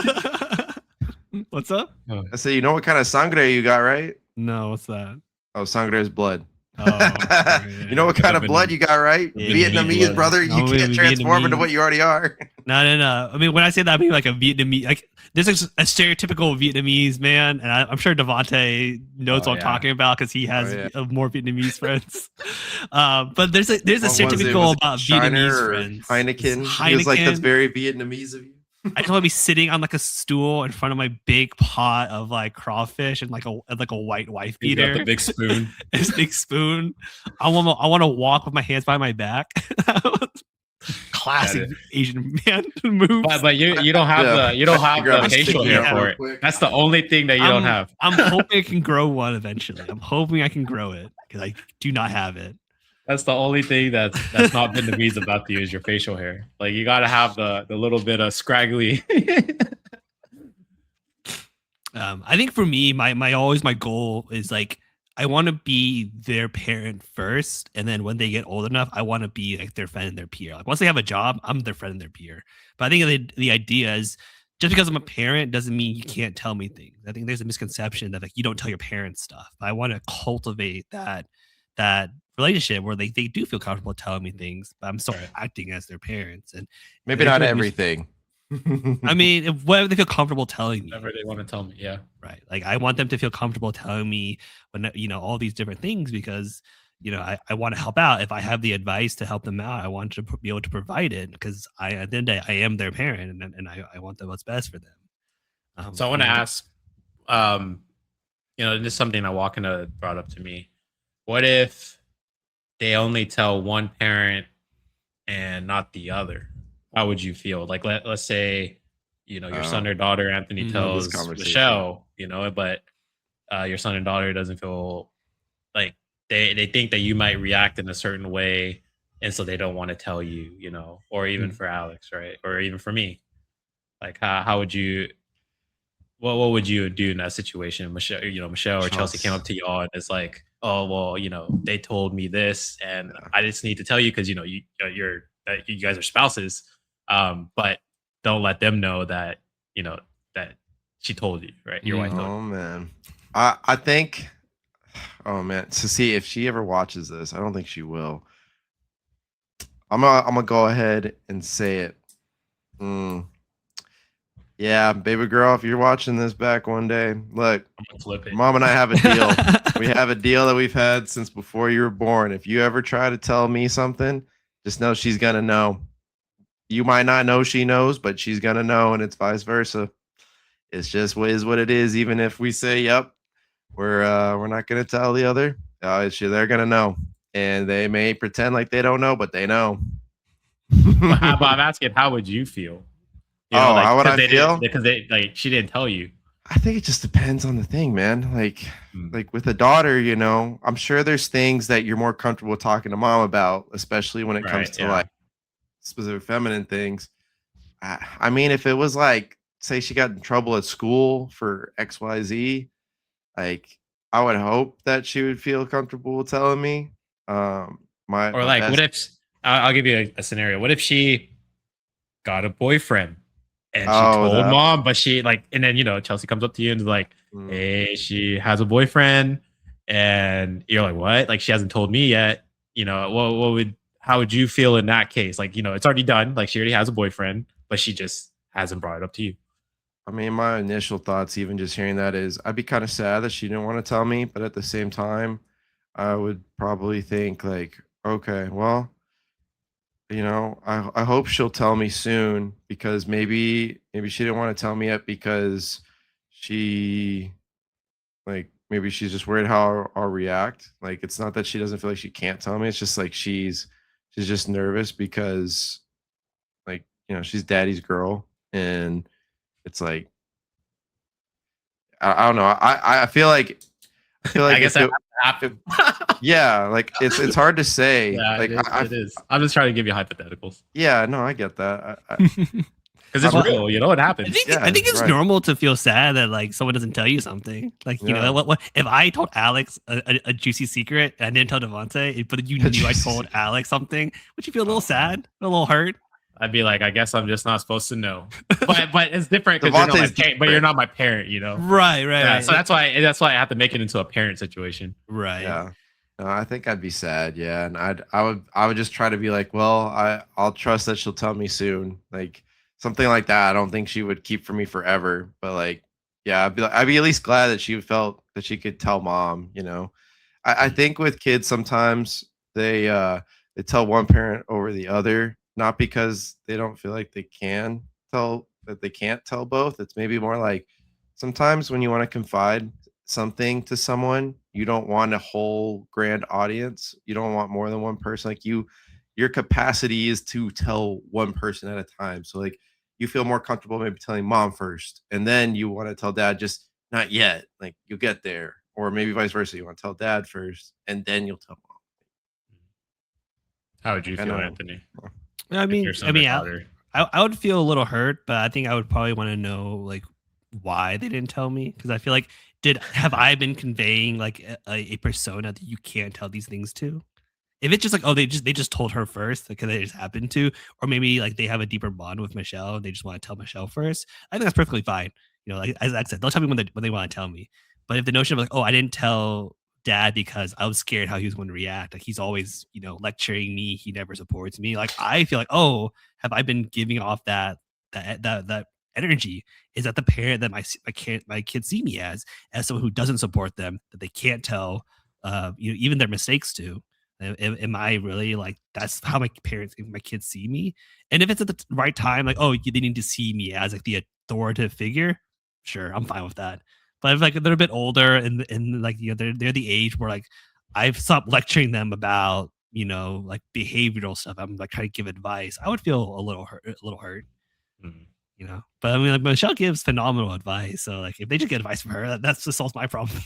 What's up? I said, you know what kind of sangre you got, right? No, what's that? Oh, sangre is blood. Oh, yeah. You know what kind of blood you got, right? Yeah, Vietnamese, blood. brother. No, You can't transform into Vietnamese. what you already are. No. I mean, when I say that, I mean like a Vietnamese. Like there's a stereotypical Vietnamese man, and I'm sure Devante knows what I'm talking about because he has more Vietnamese friends. But there's a stereotypical about Vietnamese friends. Heineken. He was like, that's very Vietnamese of you. I just want to be sitting on like a stool in front of my big pot of like crawfish and like a white wife You got beater. the big spoon. This big spoon. I want to walk with my hands behind my back. Classic Asian man move. But you don't have the facial hair for it. That's the only thing that you don't have. I'm hoping I can grow one eventually. I'm hoping I can grow it because I do not have it. That's the only thing that's not Vietnamese about you is your facial hair. Like you gotta have the little bit of scraggly. I think for me, my goal is like I want to be their parent first, and then when they get old enough, I want to be like their friend and their peer. Like once they have a job, I'm their friend and their peer. But I think the idea is just because I'm a parent doesn't mean you can't tell me things. I think there's a misconception that like you don't tell your parents stuff. I want to cultivate that relationship where they do feel comfortable telling me things, but I'm still acting as their parents. And maybe not everything. I mean, whatever they feel comfortable telling me. Whatever they want to tell me, yeah. Right. Like I want them to feel comfortable telling me when all these different things because I want to help out. If I have the advice to help them out, I want to be able to provide it because at the end of the day, I am their parent and I want them what's best for them. So I want to ask, this is something that Wakana brought up to me. What if they only tell one parent and not the other? How would you feel? Like let's say, your son or daughter, Anthony tells Michelle, but your son and daughter doesn't feel like they think that you might react in a certain way, and so they don't want to tell you, or even for Alex, right? Or even for me. Like how would you what would you do in that situation? Michelle or Chelsea came up to y'all and it's like, oh well, they told me this and I just need to tell you because you guys are spouses. But don't let them know that that she told you, right? Your wife told you. Oh man, I think. Oh man, so see if she ever watches this, I don't think she will. I'm gonna go ahead and say it. Yeah, baby girl, if you're watching this back one day, look, I'm gonna flip it. Mom and I have a deal. We have a deal that we've had since before you were born. If you ever try to tell me something, just know she's gonna know. you might not know she knows, but she's gonna know, and it's vice versa. It's just what is what it is. Even if we say, "Yep, we're not gonna tell the other," they're gonna know, and they may pretend like they don't know, but they know. But I'm asking, how would you feel? You know, Oh, like how would because I they didn't, feel? because they like she didn't tell you. I think it just depends on the thing, man. Mm. Like with a daughter, I'm sure there's things that you're more comfortable talking to mom about, especially when it comes Right. to like Yeah. specific feminine things. I mean, if it was like, say she got in trouble at school for XYZ, like I would hope that she would feel comfortable telling me. My Or my like, what best. if I'll give you a scenario. What if she got a boyfriend and she Oh, told that. mom, but she like, and then Chelsea comes up to you and is like, Mm. "Hey, she has a boyfriend," and you're like, "What? Like she hasn't told me yet." What would how would you feel in that case? Like, it's already done. Like she already has a boyfriend, but she just hasn't brought it up to you. I mean, my initial thoughts, even just hearing that, is I'd be kind of sad that she didn't want to tell me, but at the same time, I would probably think like, okay, well, I hope she'll tell me soon because maybe she didn't want to tell me yet because she like maybe she's just worried how I'll react. Like it's not that she doesn't feel like she can't tell me. It's just like she's just nervous because like, she's daddy's girl and it's like I don't know. I feel like I guess if that it, has to if happen. yeah, like it's hard to say. Yeah, Like it is. I'm just trying to give you hypotheticals yeah, no, I get that. because it's I'm Well, real. It I happens. think I yeah, think it's right. normal to feel sad that like someone doesn't tell you something. Like Yeah. what if I told Alex a juicy secret and I didn't tell Devante, but you knew I told Alex something? Would you feel a little sad, a little hurt? I'd be like, I guess I'm just not supposed to know. But it's different because you're not my Devontae's parent. But you're different. not my parent. Right, right, Yeah. right, So that's why I have to make it into a parent situation. right. Yeah. No, I think I'd be sad, yeah, and I would just try to be like, well, I'll trust that she'll tell me soon, like something like that. I don't think she would keep from me forever, but like, yeah, I'd be at least glad that she felt that she could tell mom. I Mm. think with kids sometimes they tell one parent over the other, not because they don't feel like they can tell that they can't tell both. It's maybe more like sometimes when you want to confide something to someone, you don't want a whole grand audience. You don't want more than one person. Like your capacity is to tell one person at a time. So like you feel more comfortable maybe telling mom first, and then you want to tell dad, just not yet. Like you'll get there. Or maybe vice versa. You want to tell dad first, and then you'll tell mom. How would you I feel, know. Anthony, I if your mean, I son or mean, daughter? I would feel a little hurt, but I think I would probably want to know like why they didn't tell me because I feel like did have I been conveying like a persona that you can't tell these things to? If it's just like, oh, they just told her first because they just happened to, or maybe like they have a deeper bond with Michelle, they just want to tell Michelle first. I think that's perfectly fine. Like as I said, they'll tell me when they want to tell me. But if the notion of like, oh, I didn't tell dad because I was scared how he was going to react, like he's always lecturing me, he never supports me. Like I feel like, oh, have I been giving off that energy? Is that the parent that my kids see me as someone who doesn't support them, that they can't tell, even their mistakes to? Am I really like that's how my kids see me? And if it's at the right time, like, oh, they need to see me as like the authoritative figure, sure, I'm fine with that. But if like they're a bit older and like they're the age where like I've stopped lecturing them about like behavioral stuff. I'm like trying to give advice. I would feel a little hurt. Mm. But I mean, like Michelle gives phenomenal advice. So like if they just get advice from her, that's just solves my problem.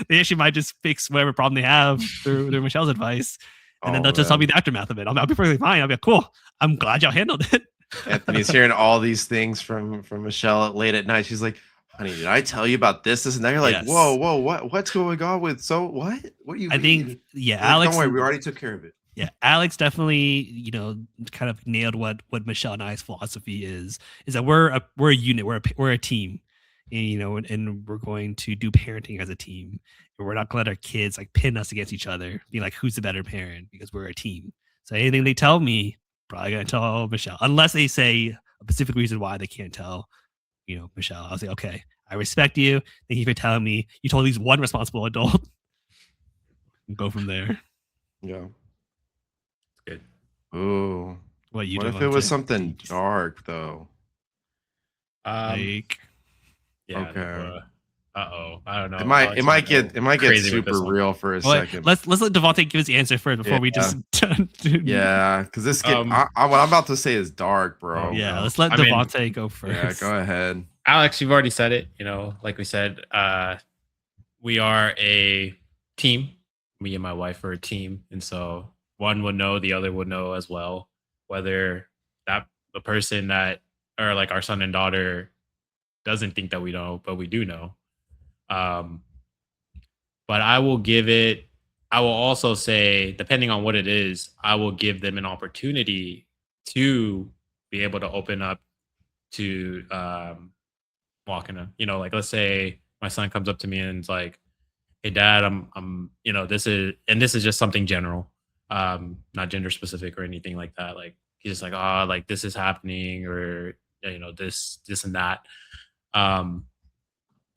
They actually might just fix whatever problem they have through Michelle's advice, and then Oh they'll just tell me man. the aftermath of it. I'll be perfectly fine. I'll be like, cool. I'm glad y'all handled it. Anthony's hearing all these things from Michelle late at night. She's like, "Honey, did I tell you about this and that?" You're like, "Whoa, Yes, whoa, what's going on with so what? What do you I think mean?" yeah, You're like, "Don't Alex. worry, we already took care of it." Yeah, Alex definitely, kind of nailed what Michelle and I's philosophy is that we're a unit, we're a team, and, and we're going to do parenting as a team, and we're not going to let our kids like pin us against each other, be like who's the better parent because we're a team. So anything they tell me, probably gonna tell Michelle, unless they say a specific reason why they can't tell, Michelle. I'll say, okay, I respect you. Thank you for telling me. You told at least one responsible adult. And go from there. Yeah. It's good. Ooh. What you What do? if it was something dark though? Like, Yeah. Okay. I don't know. It might get crazy with this super one. real for a well, second. let's let Devante give his answer first before we just Yeah, because this what I'm about to say is dark, bro. yeah. Let's let Devante go first. Yeah, go ahead. Alex, you've already said it. You know, like we said, we are a team. Me and my wife are a team, and so one would know, the other would know as well. Whether that the person that, or like our son and daughter, doesn't think that we know, but we do know. Um, but I will give it. I will also say, depending on what it is, I will give them an opportunity to be able to open up to walking a, you know, like let's say my son comes up to me and is like, hey dad, I'm you know, this is just something general, not gender specific or anything like that. Like he's just like, oh, like this is happening, or you know, this and that. um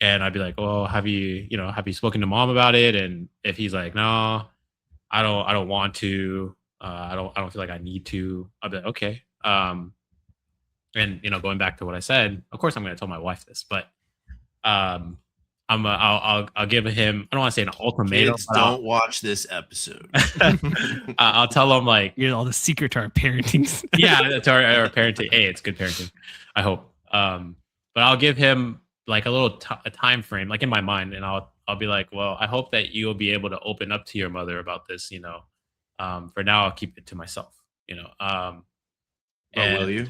and I'd be like, well, have you spoken to mom about it? And if he's like, no, I don't want to, I don't feel like I need to, I'll be like, okay. And you know, going back to what I said, of course I'm going to tell my wife this, but um I'll give him, I don't want to say an ultimatum. Kids, don't watch this episode. I'll tell him like, you know, all the secret to our parenting. yeah, to our parenting. Hey, it's good parenting, I hope. But I'll give him like a little a time frame, like in my mind, and I'll be like, well, I hope that you'll be able to open up to your mother about this. You know, for now, I'll keep it to myself. You know, But will you?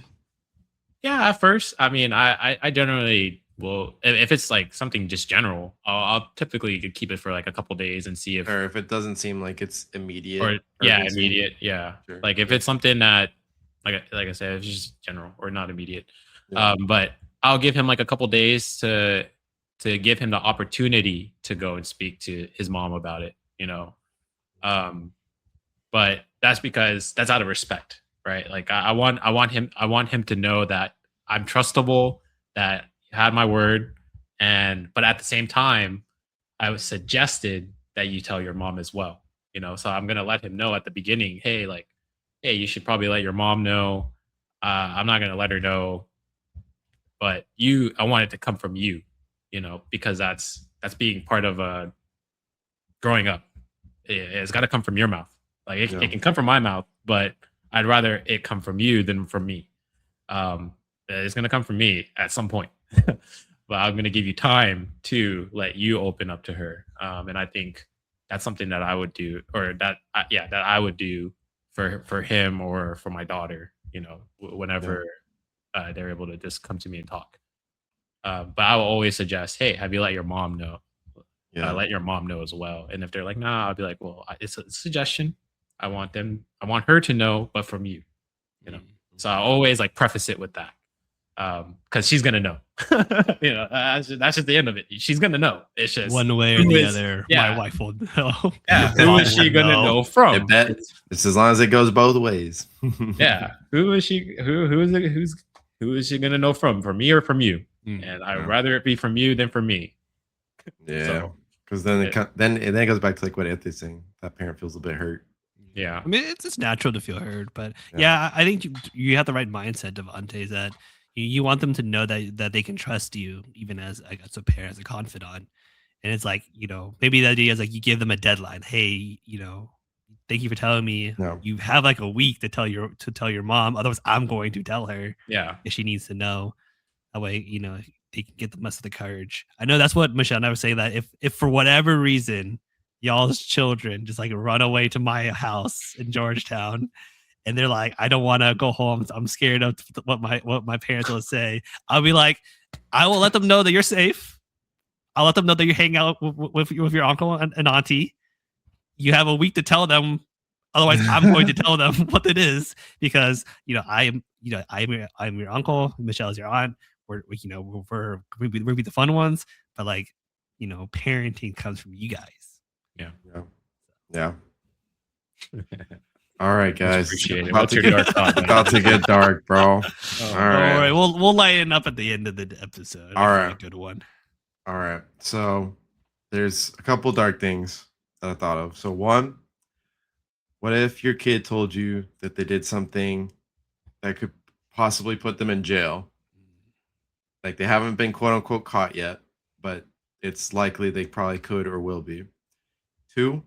Yeah, at first, I mean, I generally will, if it's like something just general, I'll typically keep it for like a couple days and see if, Or if it doesn't seem like it's immediate. or yeah, urgency. immediate, yeah. Sure. Like if it's something that, like I said, it's just general or not immediate. Yeah. But I'll give him like a couple days to give him the opportunity to go and speak to his mom about it. You know, but that's because that's out of respect, right? Like I want him to know that I'm trustable, that you had my word, but at the same time, I was suggested that you tell your mom as well. You know, so I'm gonna let him know at the beginning, hey, like, hey, you should probably let your mom know. I'm not gonna let her know, but I want it to come from you, you know, because that's being part of growing up. It's got to come from your mouth. Like it can come from my mouth, but I'd rather it come from you than from me. It's gonna come from me at some point, but I'm gonna give you time to let you open up to her. And I think that's something that I would do, or that I would do for him or for my daughter. You know, whenever they're able to just come to me and talk. But I will always suggest, hey, have you let your mom know? Let your mom know as well. And if they're like, nah, I'll be like, well, it's a suggestion. I want her to know, but from you, you know. So I always like preface it with that, because she's gonna know. You know, that's just the end of it. She's gonna know. It's just one way or the other. Yeah. My wife will know. Yeah, who is she gonna know from? I bet it's as long as it goes both ways. Yeah, who is she? Who is she gonna know from? From me or from you? And I'd rather it be from you than from me. Yeah, because then it goes back to like what Anthony's saying. That parent feels a bit hurt. Yeah, I mean, it's natural to feel hurt, but yeah, I think you have the right mindset, Devante, that you want them to know that they can trust you, even as a parent, as a confidant. And it's like, you know, maybe the idea is like you give them a deadline. Hey, you know, thank you for telling me. No. You have like a week to tell your mom. Otherwise, I'm going to tell her. Yeah, if she needs to know. That way, you know, they can get the rest of the courage. I know that's what Michelle and I were saying, that if for whatever reason y'all's children just like run away to my house in Georgetown and they're like, I don't want to go home, I'm scared of what my parents will say, I'll be like, I will let them know that you're safe. I'll let them know that you're hanging out with your uncle and auntie. You have a week to tell them. Otherwise, I'm going to tell them what it is, because you know I'm your uncle. Michelle is your aunt. We're be the fun ones, but like, you know, parenting comes from you guys. Yeah. All right, guys. Appreciate it. About to get dark, bro. All right. We'll lighten up at the end of the episode. All right, a good one. All right. So there's a couple dark things that I thought of. So one, what if your kid told you that they did something that could possibly put them in jail. Like they haven't been quote unquote caught yet, but it's likely they probably could or will be. 2,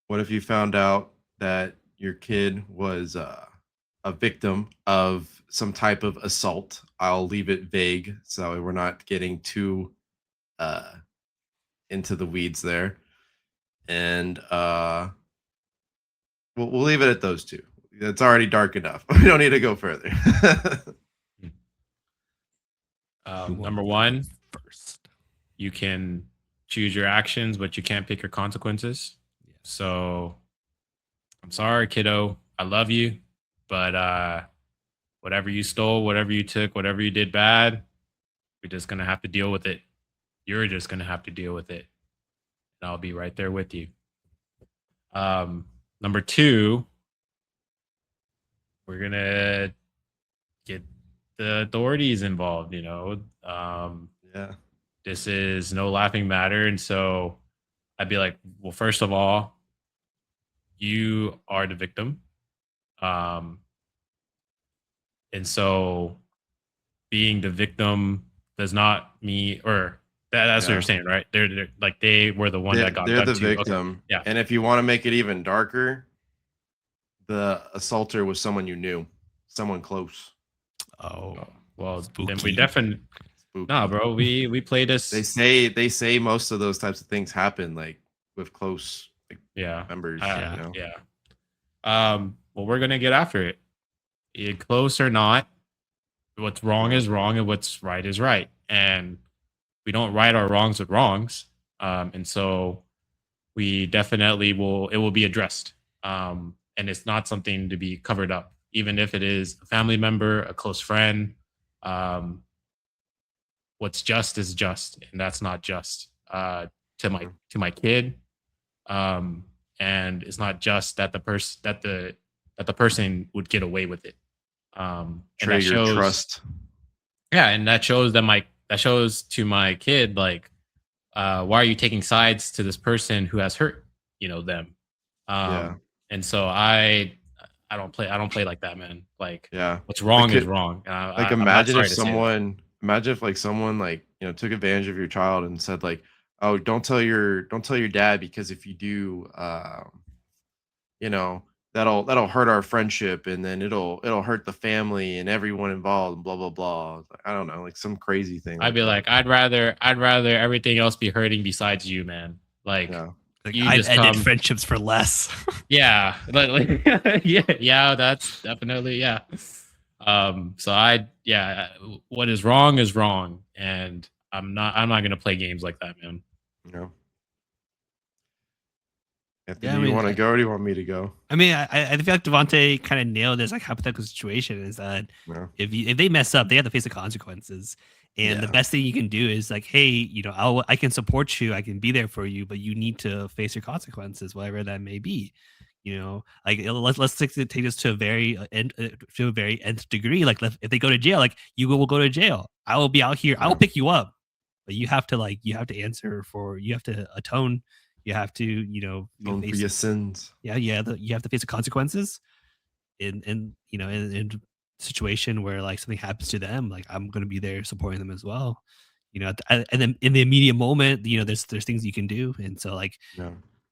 what if you found out that your kid was a victim of some type of assault? I'll leave it vague so we're not getting too uh, into the weeds there. And we'll leave it at those 2. It's already dark enough. We don't need to go further. Number 1, first, you can choose your actions, but you can't pick your consequences. So I'm sorry, kiddo. I love you, but whatever you stole, whatever you took, whatever you did bad, we're just gonna have to deal with it. You're just gonna have to deal with it, and I'll be right there with you. Number 2, we're gonna get the authorities involved. Yeah. This is no laughing matter, and so I'd be like, well, first of all, you are the victim, and so being the victim does not mean, or that's what Yeah. you're saying, right? They're like they were the one that got They're done the to. Okay. victim. Yeah. And if you want to make it even darker, the assaulter was someone you knew, someone close. Oh, Well, then we spooky. definitely no, bro. We play this. They say most of those types of things happen like with close members. Yeah. Well, we're gonna get after it. Close or not, what's wrong is wrong, and what's right is right, and we don't right our wrongs with wrongs. And so we definitely will. It will be addressed, and it's not something to be covered up, even if it is a family member, a close friend. What's just is just, and that's not just to my kid. And it's not just that the person would get away with it. And that shows trust. Yeah, and that shows to my kid, like, why are you taking sides to this person who has hurt them? And so I don't play like that, man. Like, what's wrong is wrong. Like, imagine if someone took advantage of your child and said like, oh, don't tell your dad, because if you do, that'll hurt our friendship, and then it'll hurt the family and everyone involved, and blah blah blah. I don't know, like some crazy thing. I'd be like, I'd rather everything else be hurting besides you, man. Like I've ended friendships for less. Yeah, yeah, that's definitely So what is wrong, and I'm not gonna play games like that, man. No. Do you want to go, or do you want me to go? I mean, I feel like Devante kind of nailed this hypothetical situation. Is that if they mess up, they have to face the consequences. And the best thing you can do is like, hey, I can support you, I can be there for you, but you need to face your consequences, whatever that may be. Like let's take this to a very nth degree. Like if they go to jail, like you will go to jail. I will be out here. I will pick you up, but you have to answer for. You have to atone. You have to atone for your sins. Yeah, you have to face the consequences. In situation where like something happens to them, like I'm going to be there supporting them as well. And then in the immediate moment, there's things you can do. And so like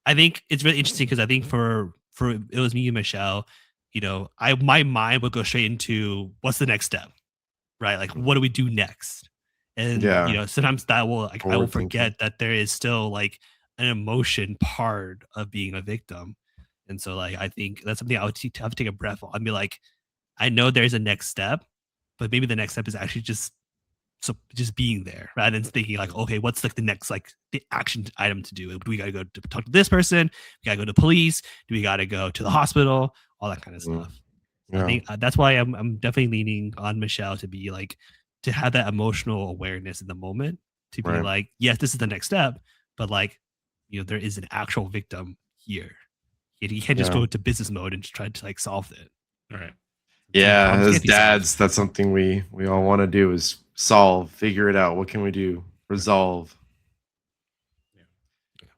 I think it's really interesting because I think for it was me and Michelle, my mind would go straight into what's the next step, right? Like what do we do next? And sometimes that will I will forget that there is still like an emotion part of being a victim. And so like I think that's something I would have to take a breath on and be like, I know there's a next step, but maybe the next step is actually just being there rather than thinking like, okay, what's like the next like the action item to do? Do we got to go to talk to this person? We got to go to police? Do we got to go to the hospital? All that kind of stuff. I think that's why I'm definitely leaning on Michelle to be like, to have that emotional awareness in the moment, to be like, yes, this is the next step, but like, there is an actual victim here. You can't just go to business mode and just try to like solve it. All right. Yeah, as dads, that's something we all want to do, is solve, figure it out. What can we do? Resolve.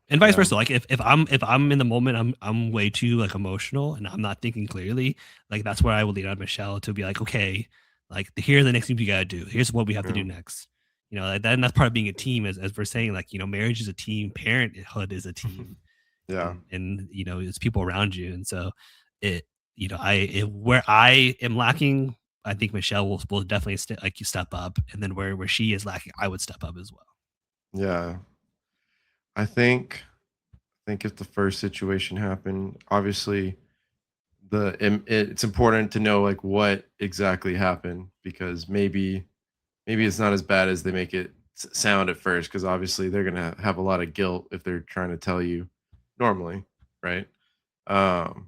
And vice Yeah. versa. Like if I'm in the moment, I'm way too like emotional and I'm not thinking clearly. Like that's where I will lean on Michelle to be like, okay, like here are the next things we gotta do. Here's what we have to do Yeah. next. You know, like that, and that's part of being a team, as we're saying, like, you know, marriage is a team, parenthood is a team, Yeah. and you know, it's people around you. And so it, you know, where I am lacking, I think Michelle will definitely like you step up, and then where she is lacking, I would step up as well. Yeah. I think if the first situation happened, obviously it's important to know like what exactly happened, because maybe it's not as bad as they make it sound at first, because obviously they're gonna have a lot of guilt if they're trying to tell you normally, right? Um,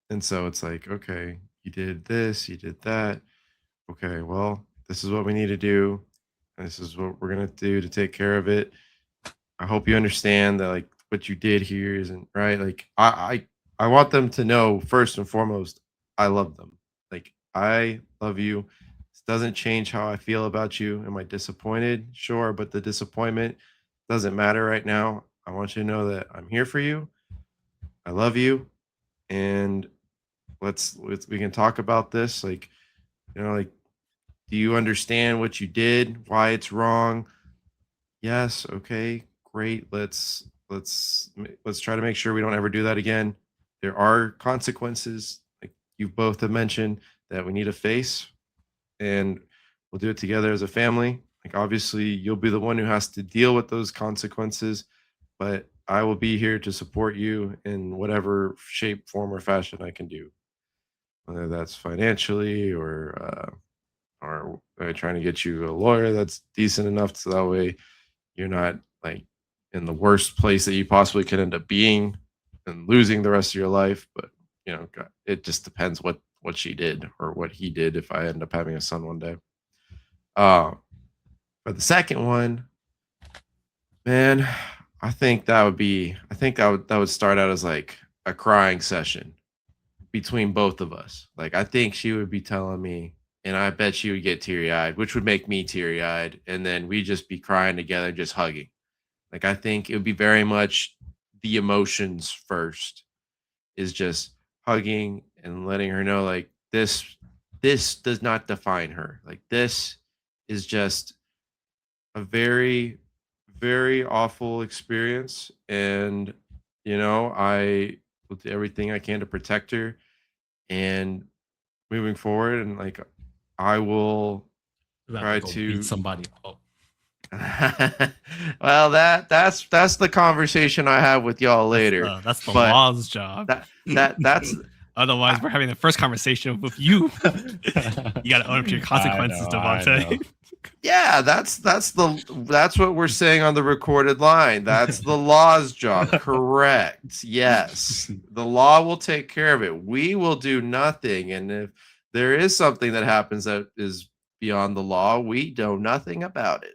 and so it's like, okay, you did this, you did that. Okay, well, this is what we need to do. And this is what we're gonna do to take care of it. I hope you understand that like what you did here isn't right. Like I want them to know first and foremost, I love them. Like I love you. This doesn't change how I feel about you. Am I disappointed? Sure, but the disappointment doesn't matter right now. I want you to know that I'm here for you. I love you, and let's we can talk about this. Like, like, do you understand what you did? Why it's wrong? Yes, okay, great. Let's try to make sure we don't ever do that again. There are consequences, like you both have mentioned, that we need to face, and we'll do it together as a family. Like obviously, you'll be the one who has to deal with those consequences, but I will be here to support you in whatever shape, form, or fashion I can do, whether that's financially or trying to get you a lawyer that's decent enough so that way you're not like in the worst place that you possibly could end up being and losing the rest of your life. But it just depends what she did or what he did if I end up having a son one day. Uh, but the second one, man, I think that would start out as like a crying session between both of us. Like I think she would be telling me, and I bet she would get teary eyed, which would make me teary eyed, and then we just be crying together, just hugging. Like I think it would be very much the emotions first, is just hugging and letting her know like this does not define her. Like this is just a very very awful experience, and I will do everything I can to protect her and moving forward, and like I will You have to try go beat to somebody up. well, that's the conversation I have with y'all later. That's the But law's job. that's Otherwise, we're having the first conversation with you. You got to own up to your consequences, Devante. yeah, that's what we're saying on the recorded line. That's the law's job. Correct. Yes. The law will take care of it. We will do nothing. And if there is something that happens that is beyond the law, we know nothing about it.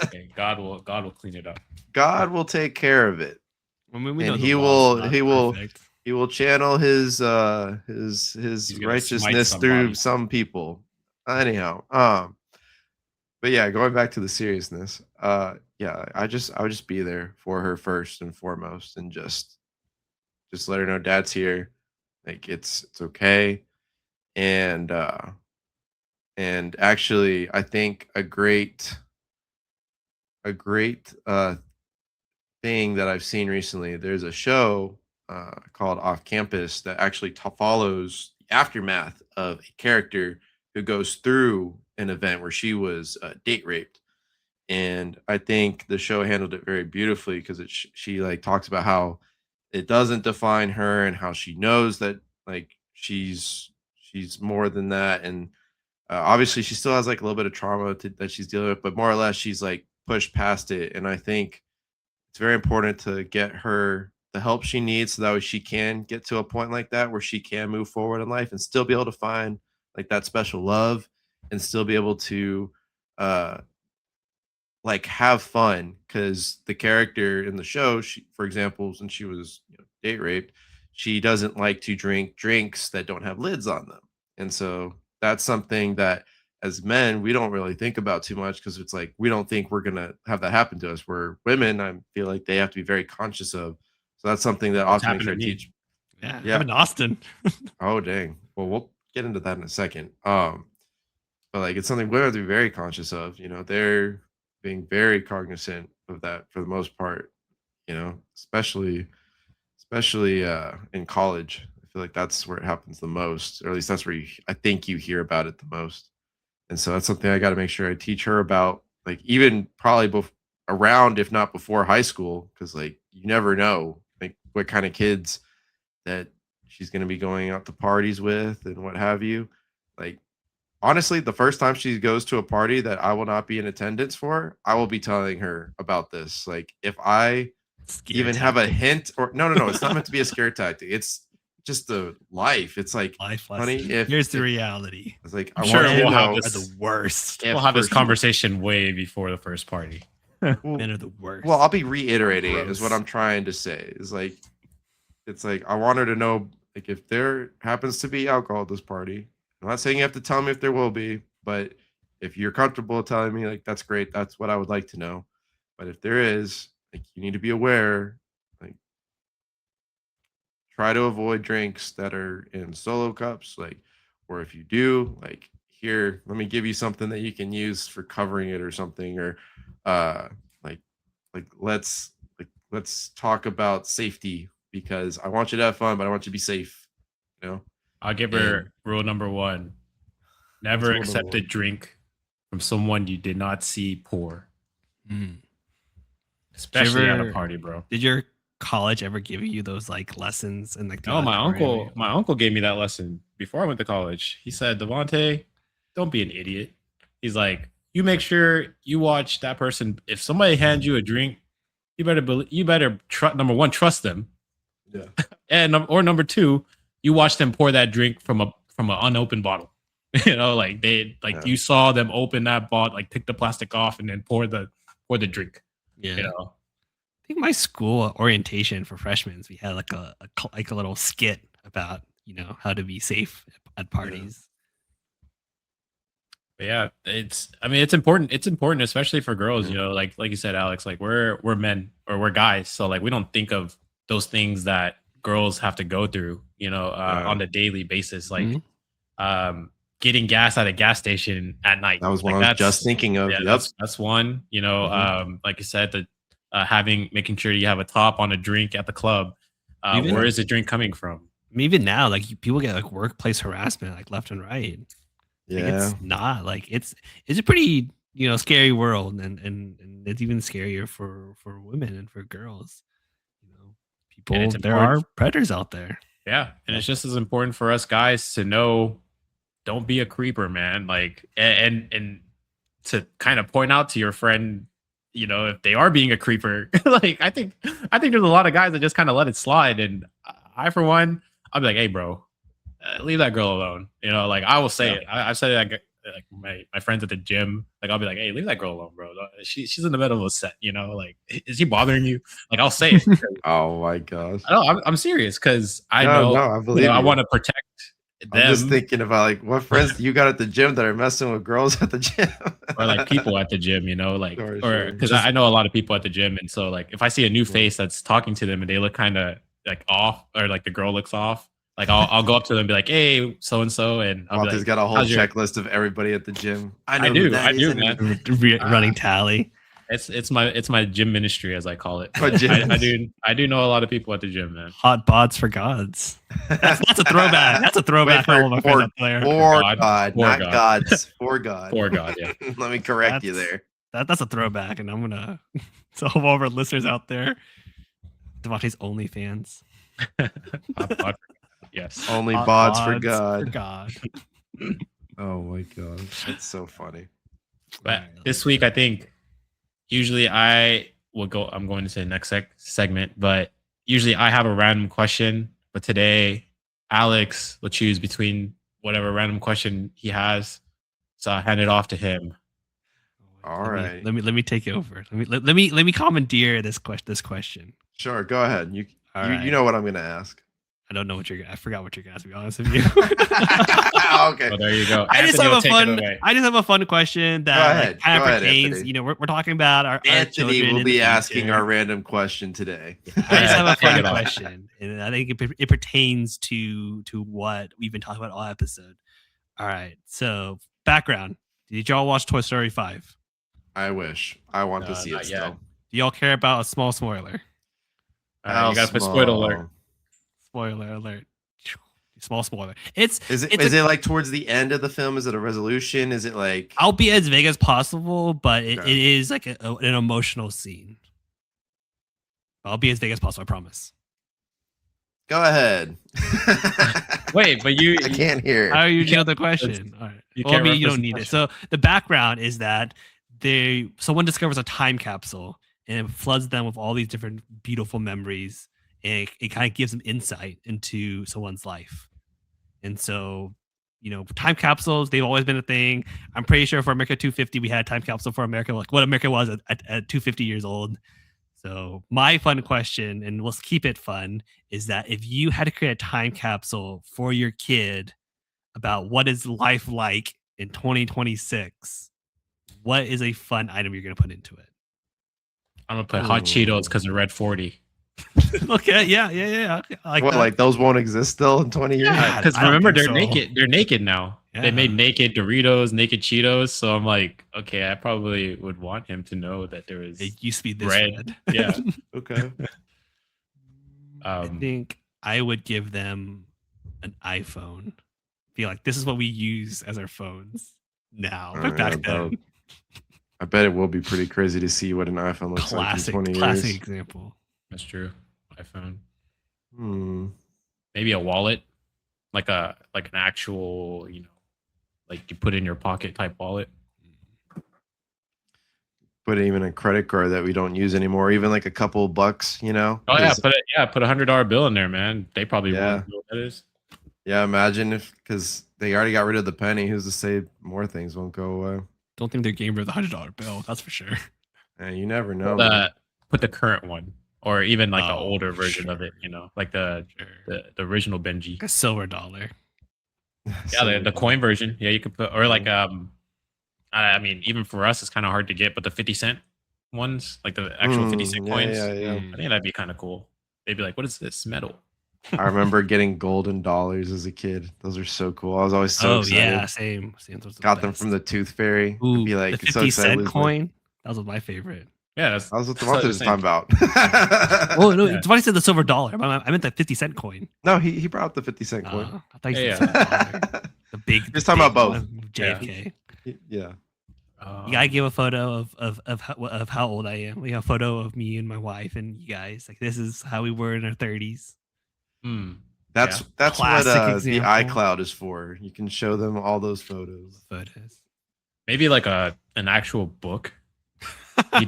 Okay, God will clean it up. God will take care of it. I mean, we And know the he law's will not he will perfect. he will channel his He's gonna smite righteousness through somebody. some people. Anyhow, but yeah, going back to the seriousness, yeah, I would just be there for her first and foremost, and just let her know dad's here, like it's okay. And actually I think a great thing that I've seen recently, there's a show called Off Campus that actually follows the aftermath of a character who goes through an event where she was date raped. And I think the show handled it very beautifully, because she like talks about how it doesn't define her, and how she knows that like she's more than that. And obviously she still has like a little bit of trauma that she's dealing with, but more or less she's like pushed past it. And I think it's very important to get her the help she needs, so that way she can get to a point like that where she can move forward in life and still be able to find like that special love, and still be able to uh like have fun. Because the character in the show, for example, since she was date raped, she doesn't like to drink drinks that don't have lids on them. And so that's something that as men, we don't really think about too much because it's like we don't think we're gonna have that happen to us. Where women, I feel like they have to be very conscious of. So that's something that I It's also make happened sure to I me. teach. Yeah, Yeah. I'm in Austin. Oh dang. Well, we'll get into that in a second. But like it's something women have to be very conscious of. They're being very cognizant of that for the most part. Especially in college. I feel like that's where it happens the most, or at least that's where I think you hear about it the most. And so that's something I got to make sure I teach her about, like even probably around, if not before high school, because like you never know, like what kind of kids that she's going to be going out to parties with and what have you. Like honestly, the first time she goes to a party that I will not be in attendance for, I will be telling her about this. Like if I Scare even have a tactic. hint, or no, it's not meant to be a scare tactic. It's just the life. It's like, Life honey, lesson. if Here's the if reality. it's like I I'm want sure you to we'll have know Are the this. worst. if We'll have for this conversation way before the first party. well, Men are the worst. well, I'll be reiterating it is what Gross. I'm trying to say. Is like it's like I want her to know, like if there happens to be alcohol at this party. I'm not saying you have to tell me if there will be, but if you're comfortable telling me, like that's great. That's what I would like to know. But if there is, like you need to be aware, like try to avoid drinks that are in solo cups, like, or if you do, like here, let me give you something that you can use for covering it or something, or uh like let's talk about safety because I want you to have fun, but I want you to be safe, you know? I'll give And her rule number one: what's never rule number accept a one? drink from someone you did not see pour, Mm. especially at a party, bro. Did your college ever give you those like lessons and like the No, auditorium? my uncle gave me that lesson before I went to college. He said, Devante, don't be an idiot. He's like, you make sure you watch that person. If somebody hands you a drink, you better number one, trust them, Yeah. and or number two, you watch them pour that drink from an unopened bottle. Like Yeah. you saw them open that bottle, like take the plastic off and then pour the drink. Yeah. You know, I think my school orientation for freshmen, we had like a little skit about how to be safe at parties. but yeah, it's important. It's important, especially for girls. Yeah. Like you said, Alex. Like we're men or we're guys, so like we don't think of those things that girls have to go through. On a daily basis. Like Mhm. getting gas at a gas station at night. That was what Like I was just thinking of. yeah, Yep. that's one. Mhm. Like you said, the making sure you have a top on a drink at the club. Even- Where is the drink coming from? Even now, like people get like workplace harassment like left and right. Like, Yeah. it's not like it's a pretty scary world, and it's even scarier for women and for girls. People, it's there are important. predators out there. Yeah, and it's just as important for us guys to know, don't be a creeper, man. Like, and to kind of point out to your friend, if they are being a creeper. Like, I think there's a lot of guys that just kind of let it slide, and I for one, I'll be like, hey, bro, leave that girl alone. Like I will say Yeah. it. I've said it like my friends at the gym. Like I'll be like, hey, leave that girl alone, bro. She's in the middle of a set. Like, is she bothering you? Like I'll say it. Oh my gosh. I know I'm serious because I No, know I believe I you. want to protect them. I'm just thinking about like what friends you got at the gym that are messing with girls at the gym, or like people at the gym, like, Sure, or sure. because I know a lot of people at the gym, and so like if I see a new face that's talking to them and they look kind of like off, or like the girl looks off, like I'll go up to them and be like, hey, so and so, and I'll be Monte's like, got a whole how's your? checklist of everybody at the gym. I I know who do, that is. man. Running tally. It's my gym ministry, as I call it. My gym I do know a lot of people at the gym, man. Hot bods for gods. That's a throwback. That's a throwback for all of my friends up there. For God, God, for not God. gods. For God. For God, yeah. Let me correct you there. That's a throwback, and I'm gonna to all of our listeners out there. Devante's OnlyFans. Yes. Only Hot bods for bods God. For God. Oh my God. That's so funny. But this week, I think usually I'm going to the next segment, but usually I have a random question. But today, Alex will choose between whatever random question he has. So I'll hand it off to him. All right. Let me take it over. Let me commandeer this question. Sure. Go ahead. You All right. know what I'm going to ask. I don't know what you're. I forgot what you're gonna ask. To be honest with you. Okay. Oh, there you go. I just Anthony have will a take it fun. away. I just have a fun question that ahead. like, kind Go of ahead, pertains. Anthony. You know, we're talking about our Anthony children will in the be asking future. our random question today. I just have a Take fun it off. question, and I think it pertains to what we've been talking about all episode. All right, so background. Did y'all watch Toy Story 5? I wish. I want to No, see not it yet. still. Do y'all care about a small spoiler? You gotta put spoiler alert. Spoiler alert. Small spoiler. Is it like towards the end of the film? Is it a resolution? Is it like I'll be as vague as possible, but it Okay. is like an emotional scene. I'll be as vague as possible, I promise. Go ahead. Wait, but you I can't hear. How are you You know the question? All right. you Well, I can't mean, you reference don't the need it. question. So the background is that someone discovers a time capsule and it floods them with all these different beautiful memories, and it kind of gives them insight into someone's life. And so, you know, time capsules, they've always been a thing. I'm pretty sure for America 250, we had a time capsule for America, like what America was at 250 years old. So my fun question, and we'll keep it fun, is that if you had to create a time capsule for your kid about what is life like in 2026, what is a fun item you're going to put into it? I'm gonna put hot Cheetos because of Red 40. Okay, yeah. Okay, I like What, that. like those won't exist still in 20 years? Yeah. Because I don't remember, think they're so. naked. They're naked now. They Yeah. made naked Doritos, naked Cheetos. So I'm like, okay, I probably would want him to know that there is. It used to be this Red. red. Yeah. Okay. I think I would give them an iPhone. Be like, this is what we use as our phones now. But back then, I bet it will be pretty crazy to see what an iPhone looks classic like in 20 years. example. That's true. iPhone. Hmm. Maybe a wallet, like an actual, like you put in your pocket type wallet. Put even a credit card that we don't use anymore, even like a couple bucks, you know? Oh yeah, 'Cause- put $100 bill in there, man. They probably Yeah. won't know what that is. Yeah, imagine if, because they already got rid of the penny. Who's to say more things won't go away? Don't think they're getting rid of the $100 bill. That's for sure. And you never know. man. Put the current one, or even like the Oh, older version sure. of it. Like the original Benji. Like a silver dollar. Yeah, the coin version. Yeah, you could put, or like I mean, even for us, it's kind of hard to get, but the 50-cent ones, like the actual 50-cent coins, Yeah. I think that'd be kind of cool. They'd be like, "What is this metal?" I remember getting golden dollars as a kid. Those are so cool. I was always so excited. Yeah, same. Those are Got them from the Tooth Fairy. Ooh, I'd be like, the so 50 excited to cent lose my- coin. That was my favorite. Yeah, That was what the that's month was talking about. Oh no, Yeah. Devante said the silver dollar. I meant that 50-cent coin. No, he brought up the 50-cent coin. I thought you Yeah, said silver dollar. The big. Just talking about both. one, JFK. Yeah. You gotta give a photo of how old I am. We have a photo of me and my wife and you guys. Like this is how we were in our 30s. That's what Classic the example. iCloud is for. You can show them all those photos. maybe like an actual book.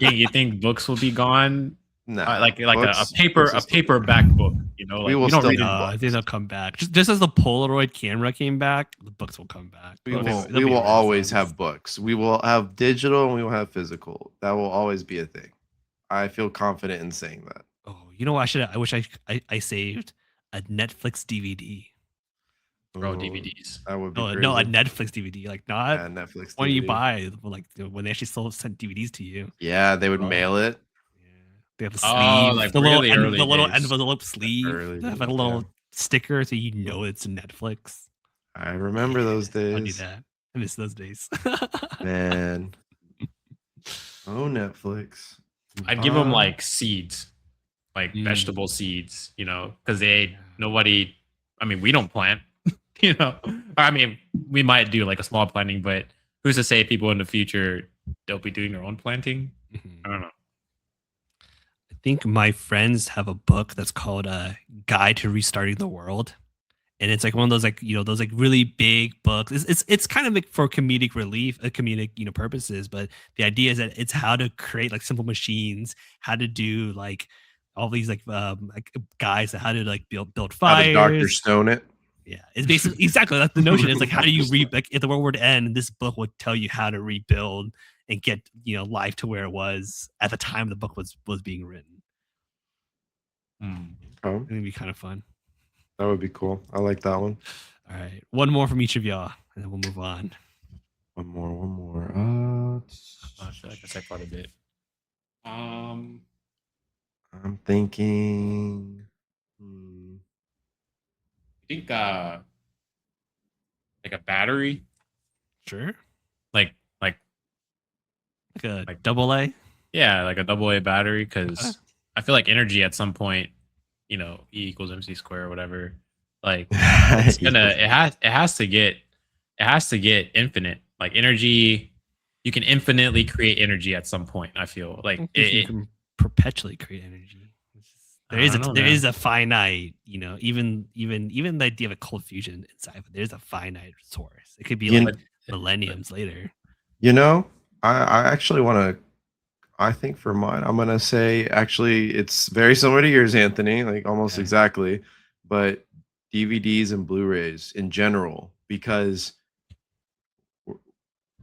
You think books will be gone? No, Like books- a paperback book. Like, We will you don't still read need it. I think they'll come back. Just as the Polaroid camera came back, the books will come back. We They'll will, be we will rare always phones. have books. We will have digital and we will have physical. That will always be a thing. I feel confident in saying that. Oh, you know what? I wish I saved a Netflix DVD. Bro, Ooh, DVDs. That would be No, a crazy. Netflix DVD. Like not Yeah, Netflix when you DVD. buy, like when they actually still sent DVDs to you. Yeah, they would Oh. mail it. They have the Oh, sleeve, like the really little, early the little days. envelope sleeve. early They have days, like a little yeah. sticker so you know it's Netflix. I remember those days. I'll do that. I miss those days. Man. Oh, Netflix. I'd give them Uh, like seeds, like vegetable seeds, because nobody, I mean, we don't plant, I mean, we might do like a small planting, but who's to say people in the future, they'll be doing their own planting? I don't know. I think my friends have a book that's called a Guide to Restarting the World. And it's like one of those those like really big books. It's kind of like for comedic relief, comedic purposes. But the idea is that it's how to create like simple machines, how to do like all these like guys, how to like build How fires. did Dr. Stone it? Yeah, it's basically exactly that's the notion. It's like how do you like if the world were to end, this book would tell you how to rebuild and get life to where it was at the time the book was being written. Oh, It'd be kind of fun. That would be cool. I like that one. All right, one more from each of y'all, and then we'll move on. One more. I feel like I said quite a bit. I'm thinking. I think like a battery, Sure. like Like a Like- double A. yeah, like a AA battery, because Okay. I feel like energy at some point, E equals MC squared or whatever. Like It's it has to get infinite. Like energy, you can infinitely create energy at some point. I feel I like don't think you can perpetually create energy. There is a finite, even the idea of a cold fusion inside, but there's a finite source. It could be You- like millenniums later. I actually want to. I think for mine, I'm gonna say actually it's very similar to yours, Anthony, like almost Okay. exactly, but DVDs and Blu-rays in general, because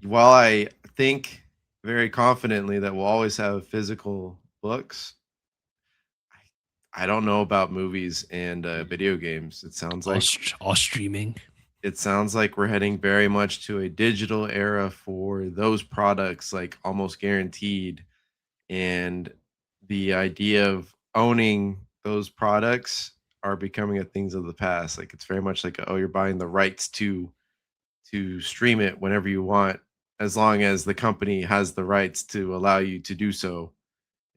while I think very confidently that we'll always have physical books, I don't know about movies and video games. It sounds like All streaming. we're heading very much to a digital era for those products, like almost guaranteed. And the idea of owning those products are becoming a things of the past. Like it's very much like, oh, you're buying the rights to stream it whenever you want, as long as the company has the rights to allow you to do so,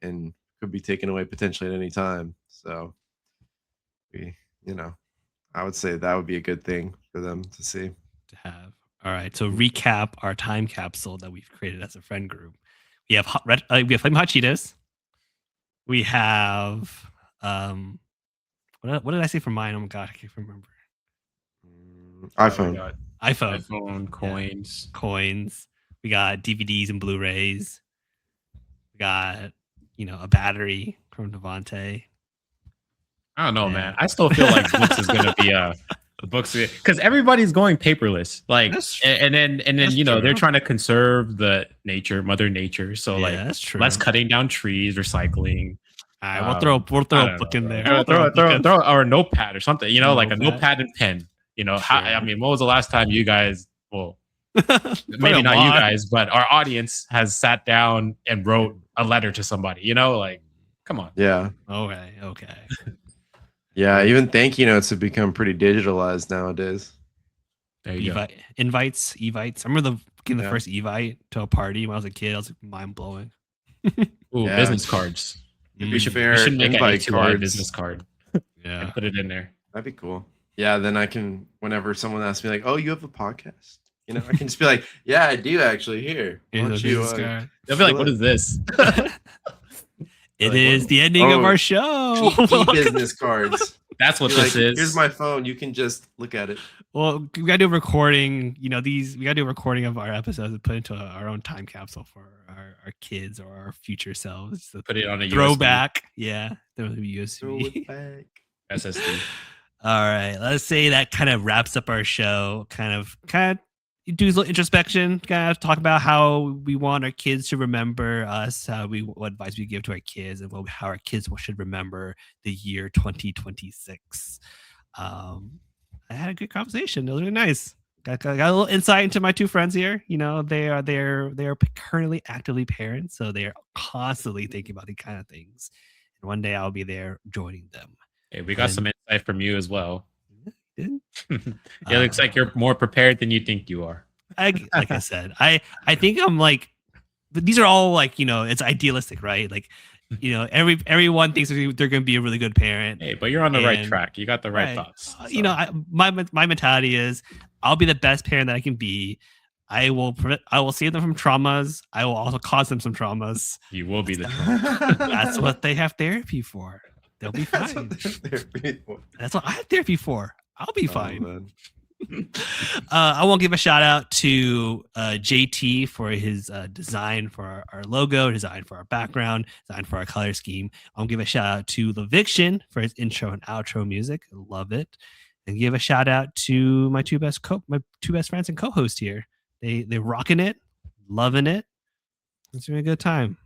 and could be taken away potentially at any time. So we, I would say that would be a good thing for them to see. To have. All right. So recap our time capsule that we've created as a friend group. We have we have Flame Hot Cheetos. We have what did I say for mine? Oh my god, I can't remember. iPhone. iPhone, Coins. We got DVDs and Blu-rays. We got a battery from Devante. I don't know, man. I still feel like books is gonna be books, because everybody's going paperless. Like, and then they're trying to conserve the Mother Nature. So that's true. less cutting down trees, recycling. All right, we'll throw a book in there. Throw or a notepad or something. Like a Notepad. notepad and pen. Sure. I mean, what was the last time you guys? Well, maybe not you guys, but our audience has sat down and wrote a letter to somebody. Like, come on. Yeah. Okay. Yeah, even thank you notes have become pretty digitalized nowadays. There you go. Invites. I remember getting the first Evite to a party when I was a kid. I was like, mind blowing. Ooh, business cards. We We should make an A2I business card. Yeah, and put it in there. That'd be cool. Yeah, then I can, whenever someone asks me like, "Oh, you have a podcast?" I can just be like, "Yeah, I do actually." Here, why don't you? They'll be like, "What is this?" It is the ending of our show. Business cards. That's what this is. Here's my phone. You can just look at it. Well, we gotta do a recording. We gotta do a recording of our episodes and put into our own time capsule for our kids or our future selves. So put it on a throwback. USB. Yeah, there will be USB. Throw it back. SSD. All right, let's say that kind of wraps up our show. Kind of do a little introspection. Kind of talk about how we want our kids to remember us. What advice we give to our kids, and how our kids should remember the year 2026. I had a good conversation. It was really nice. Got a little insight into my two friends here. They are currently actively parents, so they are constantly thinking about these kind of things. And one day I'll be there joining them. Hey, we got some insight from you as well. Did? It looks like you're more prepared than you think you are. Like I said, I think I'm like, but these are all like, it's idealistic, right? Like, everyone thinks they're going to be a really good parent. Hey, but you're on the right track. You got the right thoughts. So. My mentality is I'll be the best parent that I can be. I will save them from traumas. I will also cause them some traumas. You will be the trauma. That's what they have therapy for. They'll be fine. That's what I have therapy for. I'll be fine. I want to give a shout out to JT for his design for our logo, design for our background, design for our color scheme. I'll give a shout out to Leviction for his intro and outro music. Love it. And give a shout out to my two best friends and co-host here. They're rocking it, loving it. It's been a good time.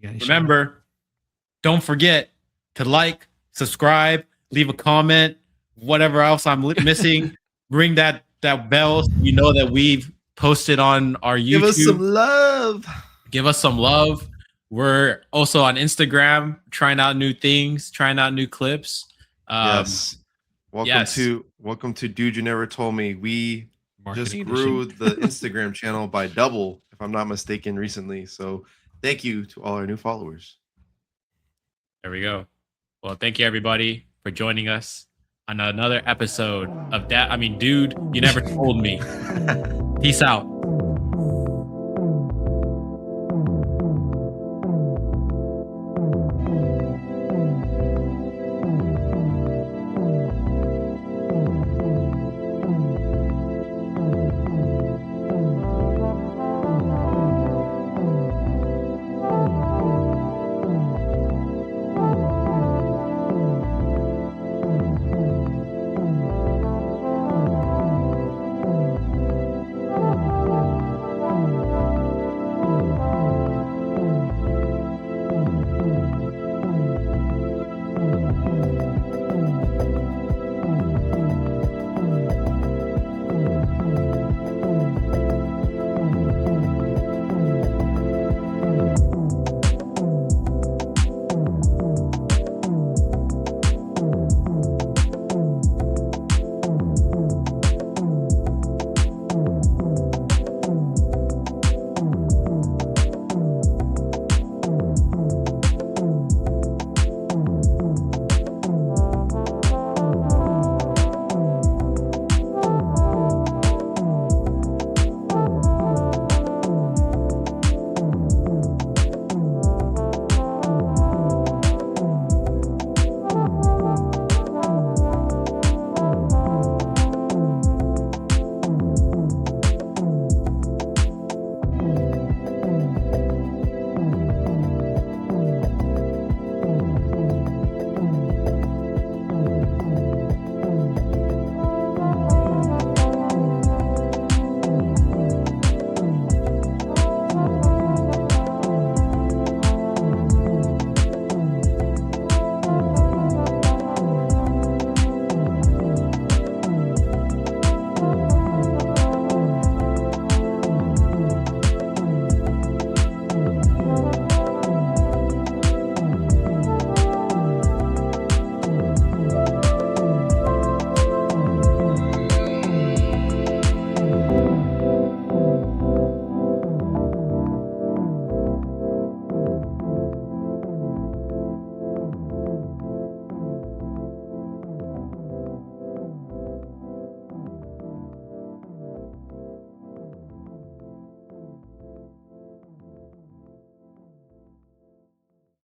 Remember, don't forget to like, subscribe, leave a comment, whatever else I'm missing. Ring that bell so you know that we've posted on our YouTube. Give us some love. Give us some love. We're also on Instagram, trying out new things, trying out new clips. Yes. Yes. Welcome to Dude You Never Told Me. We just Marketing grew the Instagram channel by double, if I'm not mistaken, recently. So thank you to all our new followers. There we go. Well, thank you everybody for joining us on another episode of Dude, You Never Told Me. Peace out.